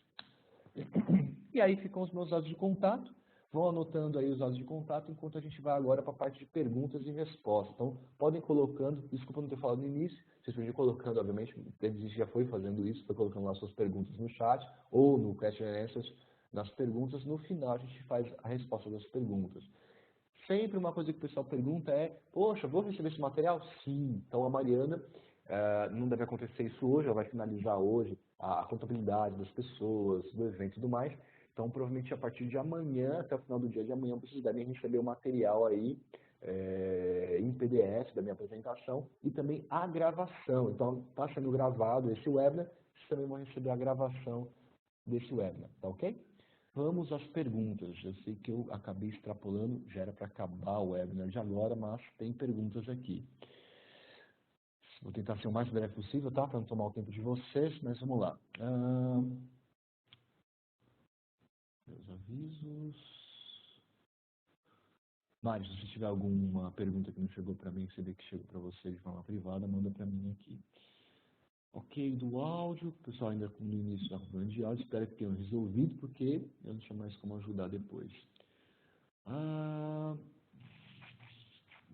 E aí ficam os meus dados de contato. Vão anotando aí os dados de contato enquanto a gente vai agora para a parte de perguntas e respostas. Então, podem colocando, desculpa não ter falado no início, vocês podem ir colocando, obviamente, a gente já foi fazendo isso, foi colocando lá suas perguntas no chat ou no question and answers nas perguntas. No final, a gente faz a resposta das perguntas. Sempre uma coisa que o pessoal pergunta é, poxa, vou receber esse material? Sim. Então, a Mariana, não deve acontecer isso hoje, ela vai finalizar hoje a contabilidade das pessoas, do evento e tudo mais. Então, provavelmente a partir de amanhã, até o final do dia de amanhã, vocês devem receber o material aí em PDF da minha apresentação e também a gravação. Então, está sendo gravado esse webinar, vocês também vão receber a gravação desse webinar, tá ok? Vamos às perguntas. Eu sei que eu acabei extrapolando, já era para acabar o webinar de agora, mas tem perguntas aqui. Vou tentar ser o mais breve possível, tá? Para não tomar o tempo de vocês, mas vamos lá. Meus avisos. Mário, se você tiver alguma pergunta que não chegou para mim, que você vê que chegou para você de forma privada, manda para mim aqui. Ok, do áudio, o pessoal ainda no início da problema de áudio, espero que tenham resolvido, porque eu não tinha mais como ajudar depois.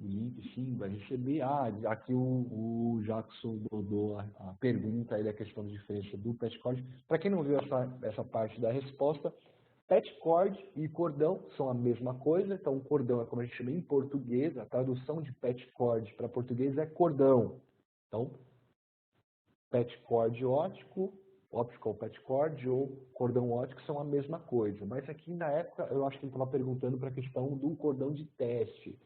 O link, sim, vai receber. Aqui o Jackson mandou a pergunta, aí da questão da diferença do patchcord. Para quem não viu essa parte da resposta, patchcord e cordão são a mesma coisa. Então, o cordão é como a gente chama em português. A tradução de patchcord para português é cordão. Então, patchcord óptico, optical patchcord ou cordão óptico são a mesma coisa. Mas aqui na época, eu acho que ele estava perguntando para a questão do cordão de teste.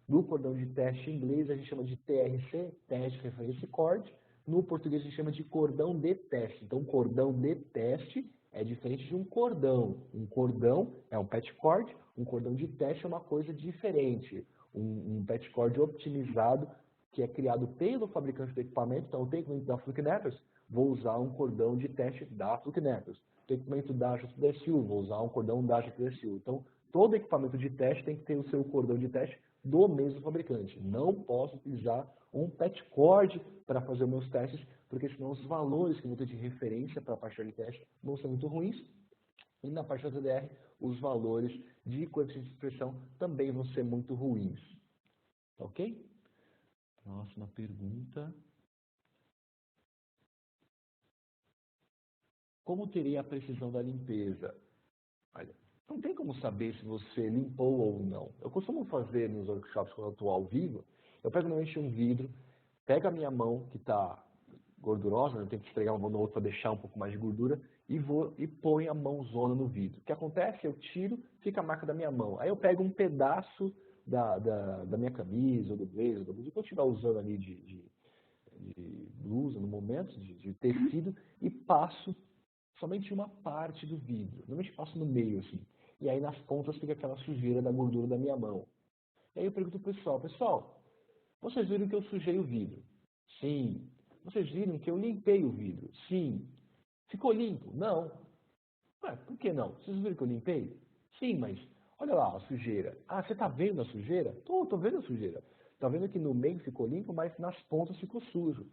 No cordão de teste em inglês, a gente chama de TRC, Test Reference Cord. No português, a gente chama de cordão de teste. Então, cordão de teste é diferente de um cordão. Um cordão é um patch cord, um cordão de teste é uma coisa diferente. Um patch cord otimizado, que é criado pelo fabricante do equipamento. Então, eu tenho equipamento da Fluke Networks, vou usar um cordão de teste da Fluke Networks. Tenho equipamento da JSU, vou usar um cordão da JSU. Então, todo equipamento de teste tem que ter o seu cordão de teste do mesmo fabricante. Não posso utilizar um patch cord para fazer os meus testes, porque senão os valores que eu vou ter de referência para a parte de teste vão ser muito ruins. E na parte da TDR, os valores de coeficiente de expressão também vão ser muito ruins. Tá ok? Próxima pergunta. Como teria a precisão da limpeza? Olha, não tem como saber se você limpou ou não. Eu costumo fazer nos workshops quando eu estou ao vivo, eu pego normalmente um vidro, pego a minha mão que está gordurosa, eu tenho que esfregar uma mão na outra para deixar um pouco mais de gordura, e vou e ponho a mãozona no vidro. O que acontece? Eu tiro, fica a marca da minha mão. Aí eu pego um pedaço da minha camisa, ou do blazer, do blusa, que eu estiver usando ali de blusa no momento, de tecido, e passo somente uma parte do vidro. Normalmente passo no meio, assim. E aí nas pontas fica aquela sujeira da gordura da minha mão. E aí eu pergunto pro pessoal, vocês viram que eu sujei o vidro? Sim. Vocês viram que eu limpei o vidro? Sim. Ficou limpo? Não. Ué, por que não? Vocês viram que eu limpei? Sim, mas olha lá a sujeira. Ah, você está vendo a sujeira? Tô vendo a sujeira. Está vendo que no meio ficou limpo, mas nas pontas ficou sujo.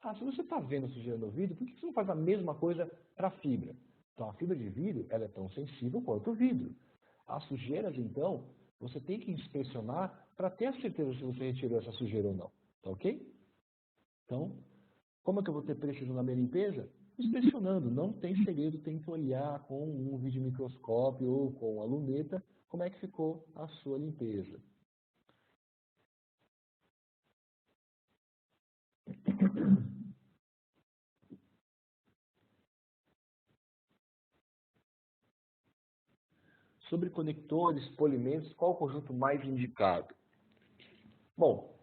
Ah, se você está vendo a sujeira no vidro, por que você não faz a mesma coisa para a fibra? Então, a fibra de vidro ela é tão sensível quanto o vidro. As sujeiras, então, você tem que inspecionar para ter a certeza se você retirou essa sujeira ou não. Tá ok? Então, como é que eu vou ter precisão na minha limpeza? Inspecionando. Não tem segredo, tem que olhar com um videomicroscópio ou com a luneta como é que ficou a sua limpeza. Sobre conectores, polimentos, qual o conjunto mais indicado? Bom,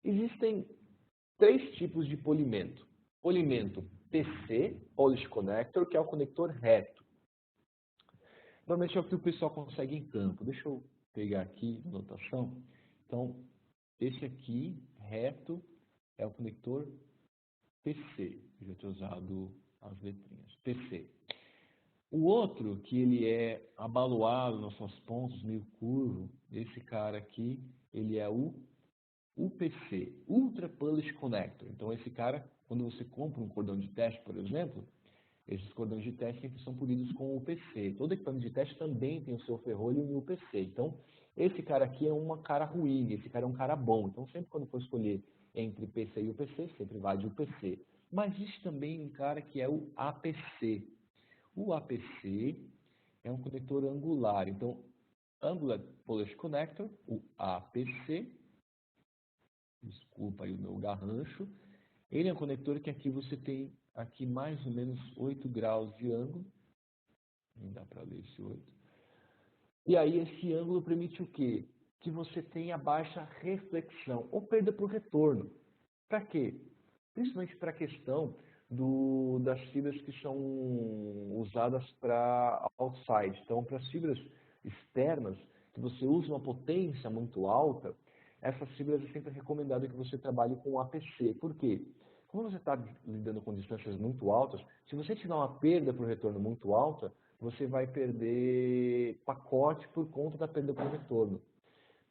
existem 3 tipos de polimento. Polimento PC, Polish Connector, que é o conector reto. Normalmente é o que o pessoal consegue em campo. Deixa eu pegar aqui a notação. Então, esse aqui, reto, é o conector PC. Eu já tinha usado as letrinhas. PC. O outro, que ele é abaloado nas suas pontas, meio curvo, esse cara aqui, ele é o UPC, Ultra Polish Connector. Então, esse cara, quando você compra um cordão de teste, por exemplo, esses cordões de teste sempre são polidos com UPC. Todo equipamento de teste também tem o seu ferrolho em UPC. Então, esse cara aqui é uma cara ruim, esse cara é um cara bom. Então, sempre quando for escolher entre PC e UPC, sempre vai de UPC. Mas existe também um cara que é o APC. O APC é um conector angular. Então, Angular Polish Connector, o APC, desculpa aí o meu garrancho, ele é um conector que aqui você tem aqui mais ou menos 8 graus de ângulo. Não dá para ler esse 8. E aí esse ângulo permite o quê? Que você tenha baixa reflexão ou perda por retorno. Para quê? Principalmente para a questão das fibras que são usadas para outside. Então, para as fibras externas, que você usa uma potência muito alta, essas fibras é sempre recomendado que você trabalhe com APC. Por quê? Quando você está lidando com distâncias muito altas, se você tiver uma perda por retorno muito alta, você vai perder pacote por conta da perda por retorno.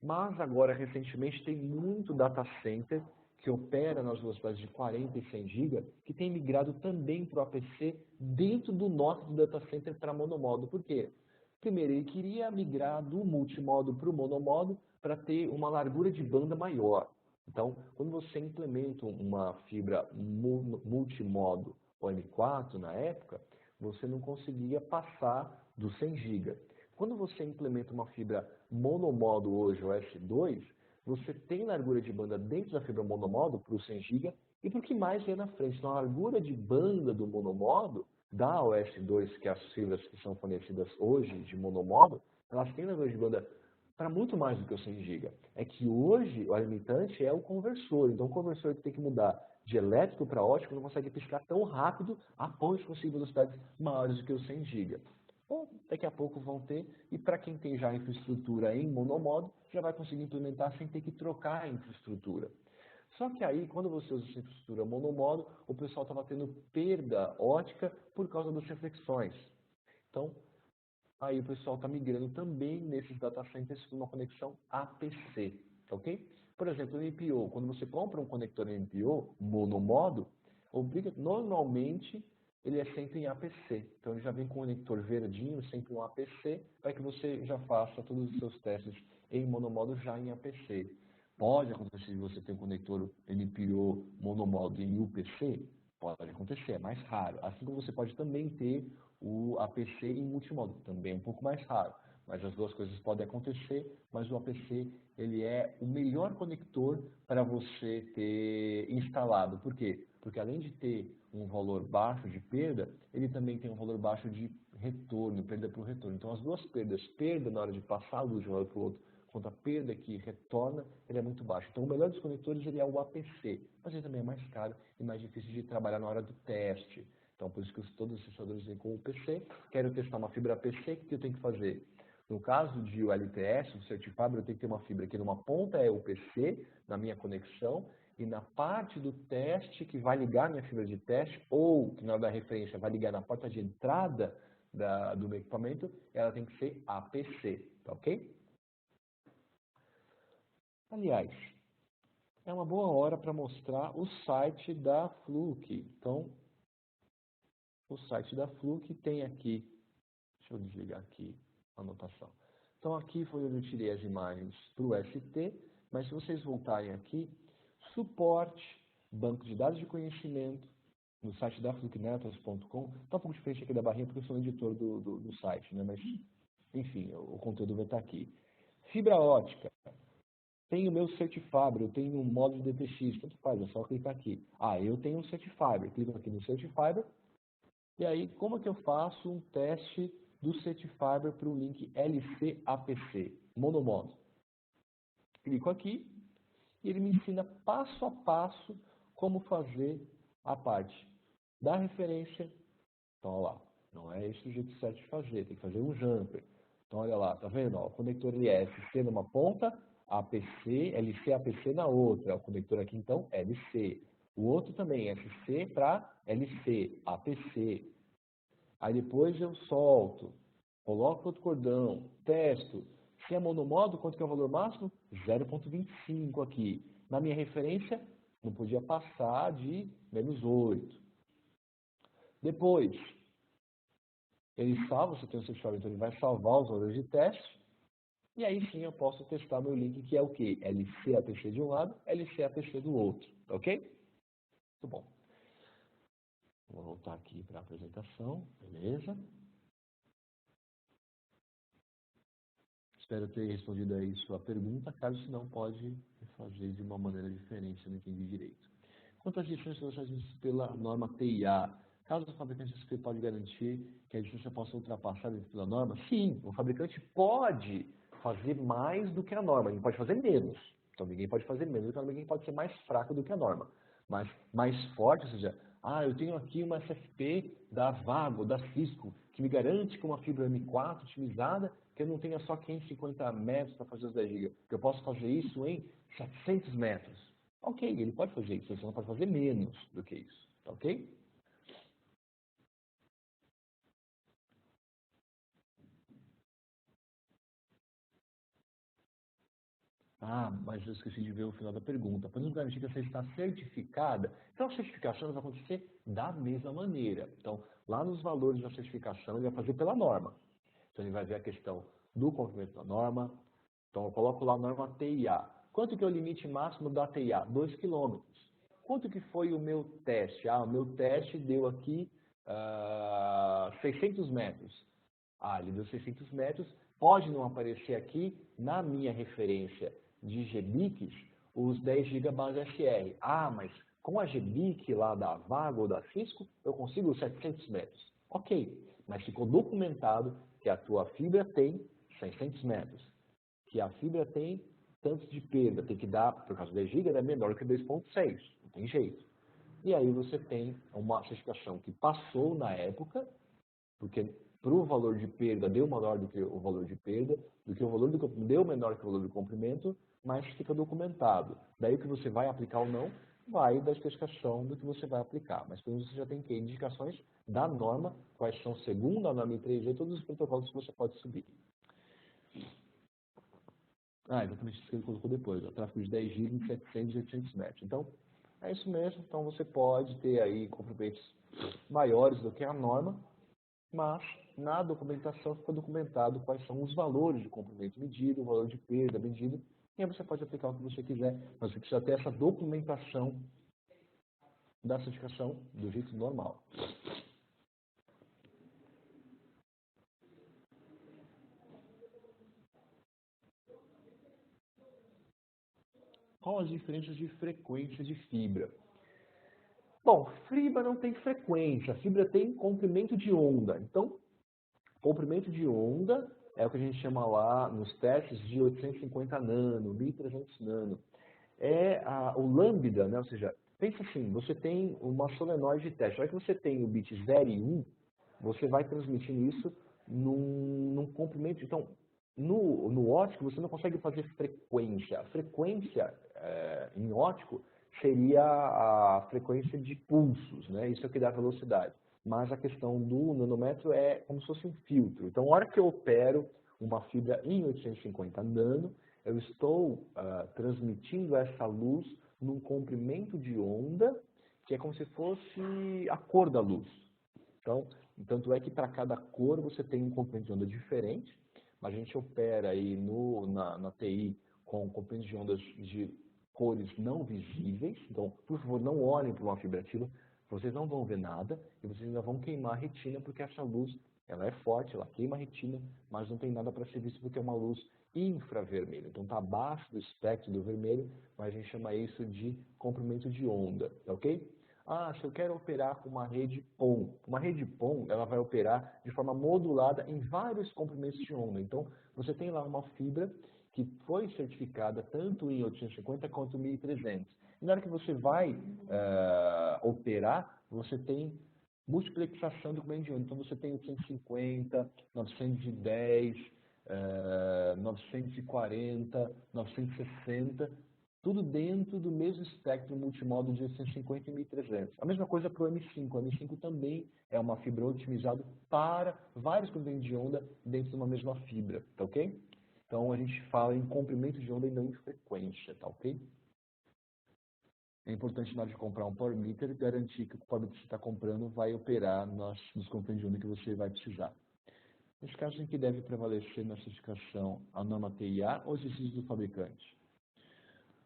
Mas agora, recentemente, tem muito data center que opera nas velocidades de 40 e 100 GB, que tem migrado também para o APC dentro do NOC do data center para monomodo. Por quê? Primeiro, ele queria migrar do multimodo para o monomodo para ter uma largura de banda maior. Então, quando você implementa uma fibra multimodo OM4 na época, você não conseguia passar dos 100 GB. Quando você implementa uma fibra monomodo hoje, o S2, você tem largura de banda dentro da fibra monomodo para o 100 GB e para o que mais vem na frente. Então, a largura de banda do monomodo da OS2, que é as fibras que são fornecidas hoje de monomodo, elas têm largura de banda para muito mais do que o 100 GB. É que hoje o limitante é o conversor. Então, o conversor que tem que mudar de elétrico para óptico não consegue piscar tão rápido a ponto de conseguir velocidades maiores do que os 100 GB. Ou daqui a pouco vão ter, e para quem tem já infraestrutura em monomodo, já vai conseguir implementar sem ter que trocar a infraestrutura. Só que aí, quando você usa essa infraestrutura monomodo, o pessoal estava tendo perda ótica por causa das reflexões. Então, aí o pessoal está migrando também nesses data centers para uma conexão APC, ok? Por exemplo, no MPO, quando você compra um conector MPO monomodo, normalmente ele é sempre em APC. Então ele já vem com um conector verdinho, sempre um APC, para que você já faça todos os seus testes em monomodo já em APC. Pode acontecer de você ter um conector MPO monomodo em UPC? Pode acontecer, é mais raro. Assim como você pode também ter o APC em multimodo, também é um pouco mais raro. Mas as duas coisas podem acontecer, mas o APC ele é o melhor conector para você ter instalado. Por quê? Porque além de ter um valor baixo de perda, ele também tem um valor baixo de retorno, perda por retorno. Então as duas perdas, perda na hora de passar a luz de um lado para o outro, quanto a perda que retorna, ele é muito baixo. Então o melhor dos conectores ele é o APC, mas ele também é mais caro e mais difícil de trabalhar na hora do teste. Então por isso que todos os testadores vêm com o PC. Quero testar uma fibra APC, o que eu tenho que fazer? No caso de ULTS, o Certifiber, eu tenho que ter uma fibra que numa ponta é o PC, na minha conexão, e na parte do teste que vai ligar minha fibra de teste, ou que na hora da referência vai ligar na porta de entrada do meu equipamento, ela tem que ser APC, tá ok? Aliás, é uma boa hora para mostrar o site da Fluke. Então, o site da Fluke tem aqui, deixa eu desligar aqui a anotação. Então, aqui foi onde eu tirei as imagens para o ST, mas se vocês voltarem aqui, suporte, banco de dados de conhecimento, no site da flukenetworks.com, está um pouco diferente aqui da barrinha porque eu sou o editor do site, né? Mas, enfim, o conteúdo vai estar aqui. Fibra ótica. Tenho o meu Certifiber, eu tenho um modo de DTX, tanto faz, é só clicar aqui. Ah, eu tenho um Certifiber, clico aqui no Certifiber, e aí como é que eu faço um teste do Certifiber para o link LC-APC, monomodo? Clico aqui, e ele me ensina passo a passo como fazer a parte da referência. Então, olha lá, não é esse o jeito certo de fazer, tem que fazer um jumper. Então, olha lá, tá vendo? Ó, o conector ele é SC numa ponta, APC, LC, APC na outra. O conector aqui, então, LC. O outro também, SC para LC, APC. Aí depois eu solto, coloco outro cordão, testo. Se é monomodo, quanto que é o valor máximo? 0,25 aqui. Na minha referência, não podia passar de -8. Depois, ele salva, se eu tenho um certificado, então ele vai salvar os valores de teste. E aí sim eu posso testar meu link, que é o quê? LC-APC de um lado, LC-APC do outro. Ok? Muito bom. Vou voltar aqui para a apresentação. Beleza? Espero ter respondido aí sua pergunta. Caso se não, pode fazer de uma maneira diferente, se eu não entendi direito. Quanto às licenças lançadas pela norma TIA, caso o fabricante SP pode garantir que a licença possa ultrapassar pela norma? Sim, o fabricante pode fazer mais do que a norma, ele pode fazer menos. Então ninguém pode fazer menos do que a norma, ninguém pode ser mais fraco do que a norma. Mas mais forte, ou seja, eu tenho aqui uma SFP da Vago, da Cisco, que me garante com uma fibra M4 otimizada, que eu não tenha só 550 metros para fazer os 10 GB, que eu posso fazer isso em 700 metros. Ok, ele pode fazer isso, você não pode fazer menos do que isso, tá ok? Ah, mas eu esqueci de ver o final da pergunta. Podemos garantir que você está certificada? Então, a certificação vai acontecer da mesma maneira. Então, lá nos valores da certificação, ele vai fazer pela norma. Então, ele vai ver a questão do cumprimento da norma. Então, eu coloco lá a norma TIA. Quanto que é o limite máximo da TIA? 2 quilômetros. Quanto que foi o meu teste? Ah, o meu teste deu aqui 600 metros. Ah, ele deu 600 metros. Pode não aparecer aqui na minha referência de GBICs os 10 GB base SR. Ah, mas com a GBIC lá da Vago ou da Cisco, eu consigo os 700 metros. Ok, mas ficou documentado que a tua fibra tem 600 metros, que a fibra tem tantos de perda, tem que dar, por causa do 10 GB, é menor que 2.6, não tem jeito. E aí você tem uma certificação que passou na época, porque para o valor de perda deu maior do que o valor de perda, do que o valor do deu menor que o valor do comprimento, mas fica documentado. Daí o que você vai aplicar ou não, vai da especificação do que você vai aplicar. Mas pelo menos você já tem que indicações da norma, quais são, segundo a norma I3E, todos os protocolos que você pode subir. Ah, exatamente isso que ele colocou depois, o tráfego de 10 GB em 700 e 800 metros. Então, é isso mesmo. Então, você pode ter aí comprimentos maiores do que a norma, mas na documentação fica documentado quais são os valores de comprimento medido, o valor de perda medido, e aí você pode aplicar o que você quiser, mas você precisa ter essa documentação da certificação do jeito normal. Qual as diferenças de frequência de fibra? Bom, fibra não tem frequência, a fibra tem comprimento de onda. Então, comprimento de onda é o que a gente chama lá nos testes de 850 nano, 1300 nano. O lambda, né? Ou seja, pensa assim, você tem uma solenoide de teste. Na hora que você tem o bit 0 e 1, você vai transmitindo isso num comprimento. Então, no ótico, você não consegue fazer frequência. A frequência em ótico seria a frequência de pulsos, né? Isso é o que dá velocidade. Mas a questão do nanômetro é como se fosse um filtro. Então, na hora que eu opero uma fibra em 850 nano, eu estou transmitindo essa luz num comprimento de onda que é como se fosse a cor da luz. Então, tanto é que para cada cor você tem um comprimento de onda diferente, mas a gente opera aí na TI com comprimentos de ondas de cores não visíveis. Então, por favor, não olhem para uma fibra ativa, vocês não vão ver nada e vocês ainda vão queimar a retina porque essa luz ela é forte, ela queima a retina, mas não tem nada para ser visto porque é uma luz infravermelha. Então está abaixo do espectro do vermelho, mas a gente chama isso de comprimento de onda, tá ok? Ah, se eu quero operar com uma rede PON. Uma rede PON, ela vai operar de forma modulada em vários comprimentos de onda. Então, você tem lá uma fibra que foi certificada tanto em 850 quanto em 1300. E na hora que você vai operar, você tem multiplexação do comprimento de onda. Então, você tem 850, 910, 940, 960, tudo dentro do mesmo espectro multimodo de 850 e 1300. A mesma coisa para o M5. O M5 também é uma fibra otimizada para vários comprimentos de onda dentro de uma mesma fibra, tá ok? Então a gente fala em comprimento de onda e não em frequência, tá ok? É importante na hora de comprar um power meter garantir que o power meter que você está comprando vai operar nos comprimentos de onda que você vai precisar. Nesse caso, em que deve prevalecer na certificação a norma TIA ou os exigências do fabricante?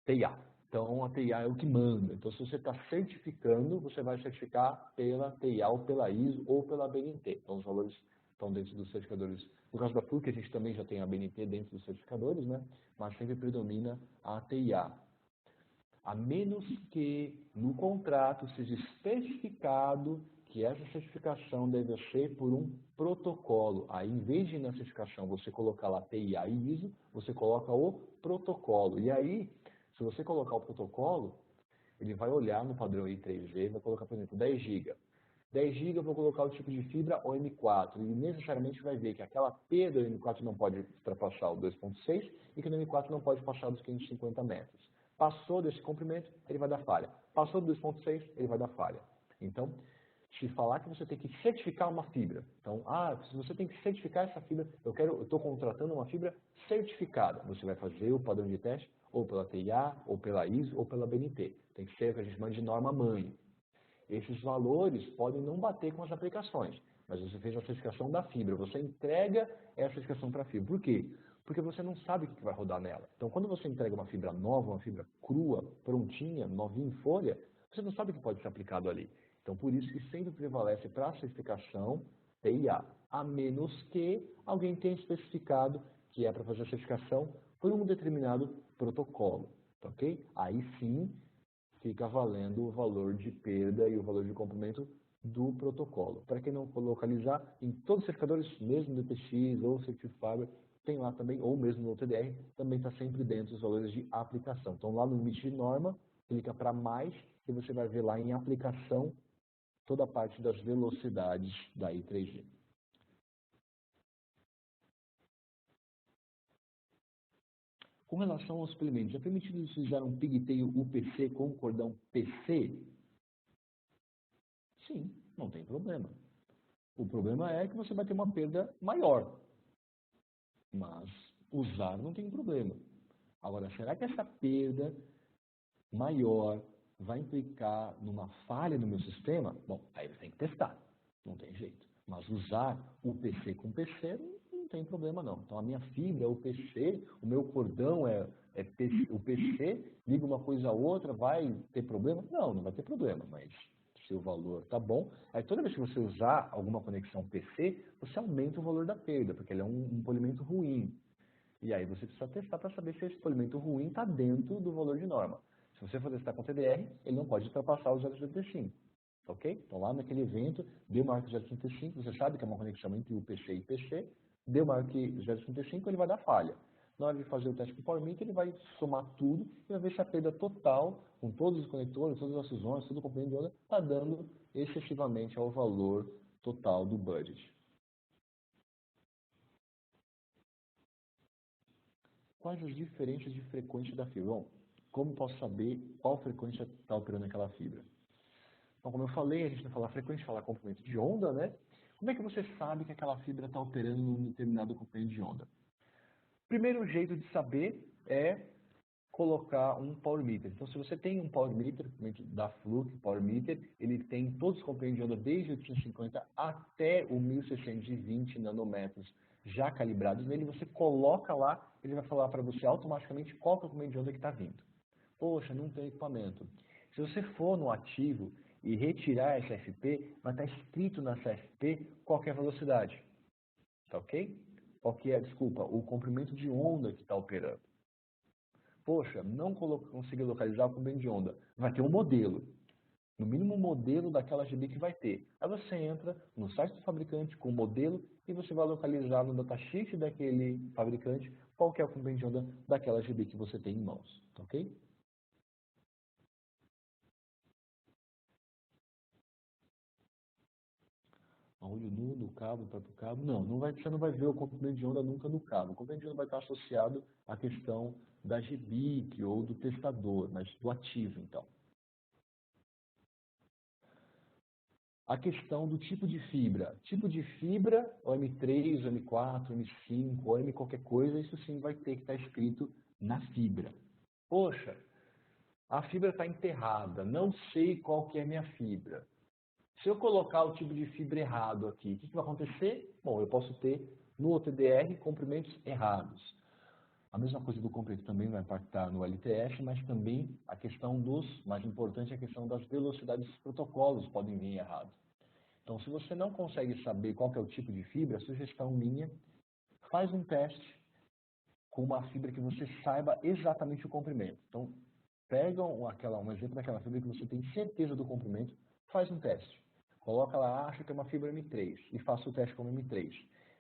TIA. Então, a TIA é o que manda. Então, se você está certificando, você vai certificar pela TIA ou pela ISO ou pela BNT. Então, os valores estão dentro dos certificadores. No caso da PUC, a gente também já tem a BNT dentro dos certificadores, né? Mas sempre predomina a TIA. A menos que no contrato seja especificado que essa certificação deve ser por um protocolo. Aí, em vez de na certificação você colocar lá TIA e ISO, você coloca o protocolo. E aí, se você colocar o protocolo, ele vai olhar no padrão I3V, vai colocar, por exemplo, 10 GB. 10 GB eu vou colocar o tipo de fibra OM4 e necessariamente vai ver que aquela P do OM4 não pode ultrapassar o 2.6 e que no M4 não pode passar dos 550 metros. Passou desse comprimento, ele vai dar falha. Passou do 2.6, ele vai dar falha. Então, se falar que você tem que certificar uma fibra, então, se você tem que certificar essa fibra, eu estou contratando uma fibra certificada. Você vai fazer o padrão de teste ou pela TIA, ou pela ISO, ou pela BNT. Tem que ser o que a gente chama de norma-mãe. Esses valores podem não bater com as aplicações, mas você fez a certificação da fibra, você entrega essa certificação para a fibra. Por quê? Porque você não sabe o que vai rodar nela. Então, quando você entrega uma fibra nova, uma fibra crua, prontinha, novinha em folha, você não sabe o que pode ser aplicado ali. Então, por isso que sempre prevalece para a certificação TIA, a menos que alguém tenha especificado que é para fazer a certificação por um determinado protocolo, ok? Aí sim, fica valendo o valor de perda e o valor de comprimento do protocolo. Para quem não for localizar, em todos os certificadores, mesmo no DTX ou Certifiber, tem lá também, ou mesmo no TDR, também está sempre dentro dos valores de aplicação. Então lá no limite de norma, clica para mais e você vai ver lá em aplicação toda a parte das velocidades da I3G. Com relação aos suplementos, é permitido utilizar um pigtail UPC com cordão PC? Sim, não tem problema. O problema é que você vai ter uma perda maior, mas usar não tem problema. Agora, será que essa perda maior vai implicar numa falha no meu sistema? Bom, aí você tem que testar, não tem jeito. Mas usar o PC com PC não tem problema não. Então a minha fibra é o PC, o meu cordão é PC, o PC, liga uma coisa a outra, vai ter problema? Não, não vai ter problema, mas se o valor tá bom, aí toda vez que você usar alguma conexão PC, você aumenta o valor da perda, porque ele é um polimento ruim. E aí você precisa testar para saber se esse polimento ruim está dentro do valor de norma. Se você for testar com TDR, ele não pode ultrapassar os 0,75. Ok? Então lá naquele evento, deu maior que 0,35, você sabe que é uma conexão entre UPC e PC, deu maior que 0,35, ele vai dar falha. Na hora de fazer o teste com o Power Meter, ele vai somar tudo e vai ver se a perda total, com todos os conectores, todas as fusões, todo o componente de onda, está dando excessivamente ao valor total do budget. Quais as diferenças de frequência da fibra? Bom, como posso saber qual frequência está operando aquela fibra? Então, como eu falei, a gente vai falar frequência, falar comprimento de onda, né? Como é que você sabe que aquela fibra está operando num determinado comprimento de onda? Primeiro jeito de saber é colocar um power meter. Então, se você tem um power meter, da Fluke Power Meter, ele tem todos os comprimentos de onda desde 850 até o 1620 nanômetros já calibrados nele, você coloca lá, ele vai falar para você automaticamente qual que é o comprimento de onda que está vindo. Poxa, não tem equipamento. Se você for no ativo e retirar essa FP, vai estar escrito nessa FP qual que é a velocidade. Tá ok? Qual que é, desculpa, o comprimento de onda que está operando. Poxa, não consegui localizar o comprimento de onda. Vai ter um modelo. No mínimo um modelo daquela GB que vai ter. Aí você entra no site do fabricante com o modelo e você vai localizar no datasheet daquele fabricante qual que é o comprimento de onda daquela GB que você tem em mãos. Tá ok? A olho nu no cabo, próprio cabo. Não, você não vai ver o comprimento de onda nunca no cabo. O comprimento de onda vai estar associado à questão da GBIC ou do testador, mas do ativo, então. A questão do tipo de fibra. Tipo de fibra, o M3, o M4, o M5, o M qualquer coisa, isso sim vai ter que estar escrito na fibra. Poxa, a fibra está enterrada, não sei qual que é a minha fibra. Se eu colocar o tipo de fibra errado aqui, o que vai acontecer? Bom, eu posso ter no OTDR comprimentos errados. A mesma coisa do comprimento também vai impactar no LTS, mas também a questão mais importante, a questão das velocidades dos protocolos podem vir errados. Então, se você não consegue saber qual que é o tipo de fibra, a sugestão minha, faz um teste com uma fibra que você saiba exatamente o comprimento. Então, pega um exemplo daquela fibra que você tem certeza do comprimento, faz um teste. Coloca lá, acha que é uma fibra M3 e faça o teste com M3.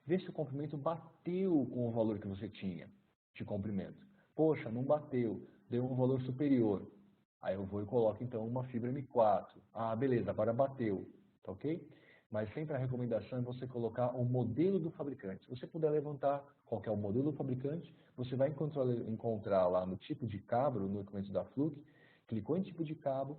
Vê se o comprimento bateu com o valor que você tinha de comprimento. Poxa, não bateu, deu um valor superior. Aí eu vou e coloco então uma fibra M4. Ah, beleza, agora bateu, tá ok? mas sempre a recomendação é você colocar o modelo do fabricante. Se você puder levantar qual que é o modelo do fabricante, você vai encontrar lá no tipo de cabo, no documento da Fluke, clicou em tipo de cabo,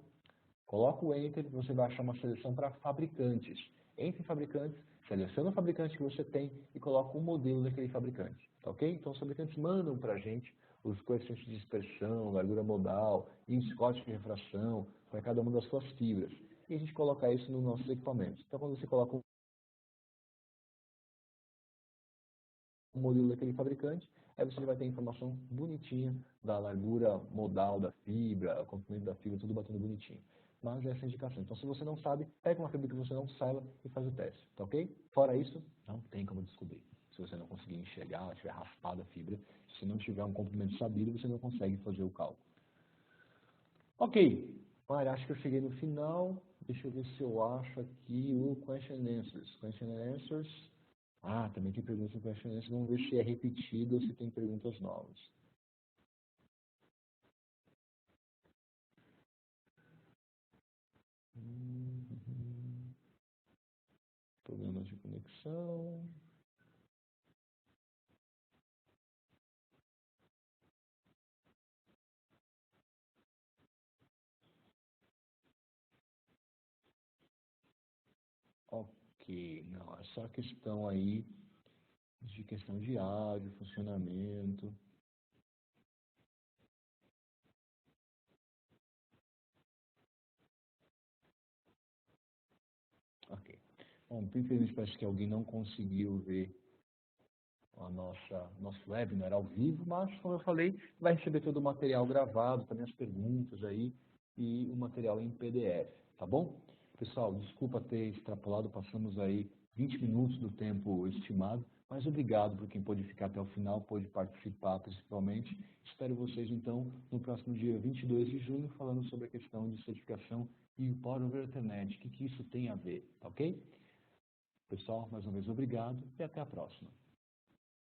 coloca o Enter, você vai achar uma seleção para fabricantes. Entre em fabricantes, seleciona o fabricante que você tem e coloca o modelo daquele fabricante, tá ok? Então os fabricantes mandam para a gente os coeficientes de dispersão, largura modal, índice cótico de refração, para cada uma das suas fibras. E a gente coloca isso nos nossos equipamentos. Então quando você coloca o modelo daquele fabricante, aí você vai ter a informação bonitinha da largura modal da fibra, o comprimento da fibra, tudo batendo bonitinho. Mas essa é a indicação. Então, se você não sabe, pega uma fibra que você não saiba e faz o teste, tá ok? Fora isso, não tem como descobrir. Se você não conseguir enxergar, tiver raspado a fibra, se não tiver um comprimento sabido, você não consegue fazer o cálculo. Ok, Mário, acho que eu cheguei no final. Deixa eu ver se eu acho aqui o Question and Answers. Question and Answers. Ah, também tem perguntas no Question and Answers. Vamos ver se é repetido ou se tem perguntas novas. Problemas de conexão. Ok, não, é só questão aí de questão de áudio, funcionamento. Ok. Bom, infelizmente parece que alguém não conseguiu ver a nosso webinar ao vivo, mas, como eu falei, vai receber todo o material gravado, também as perguntas aí e o material em PDF, tá bom? Pessoal, desculpa ter extrapolado, passamos aí 20 minutos do tempo estimado, mas obrigado por quem pôde ficar até o final, pôde participar principalmente. Espero vocês, então, no próximo dia 22 de junho, falando sobre a questão de certificação e o Power over Ethernet, o que isso tem a ver, tá ok? Pessoal, mais uma vez, obrigado e até a próxima.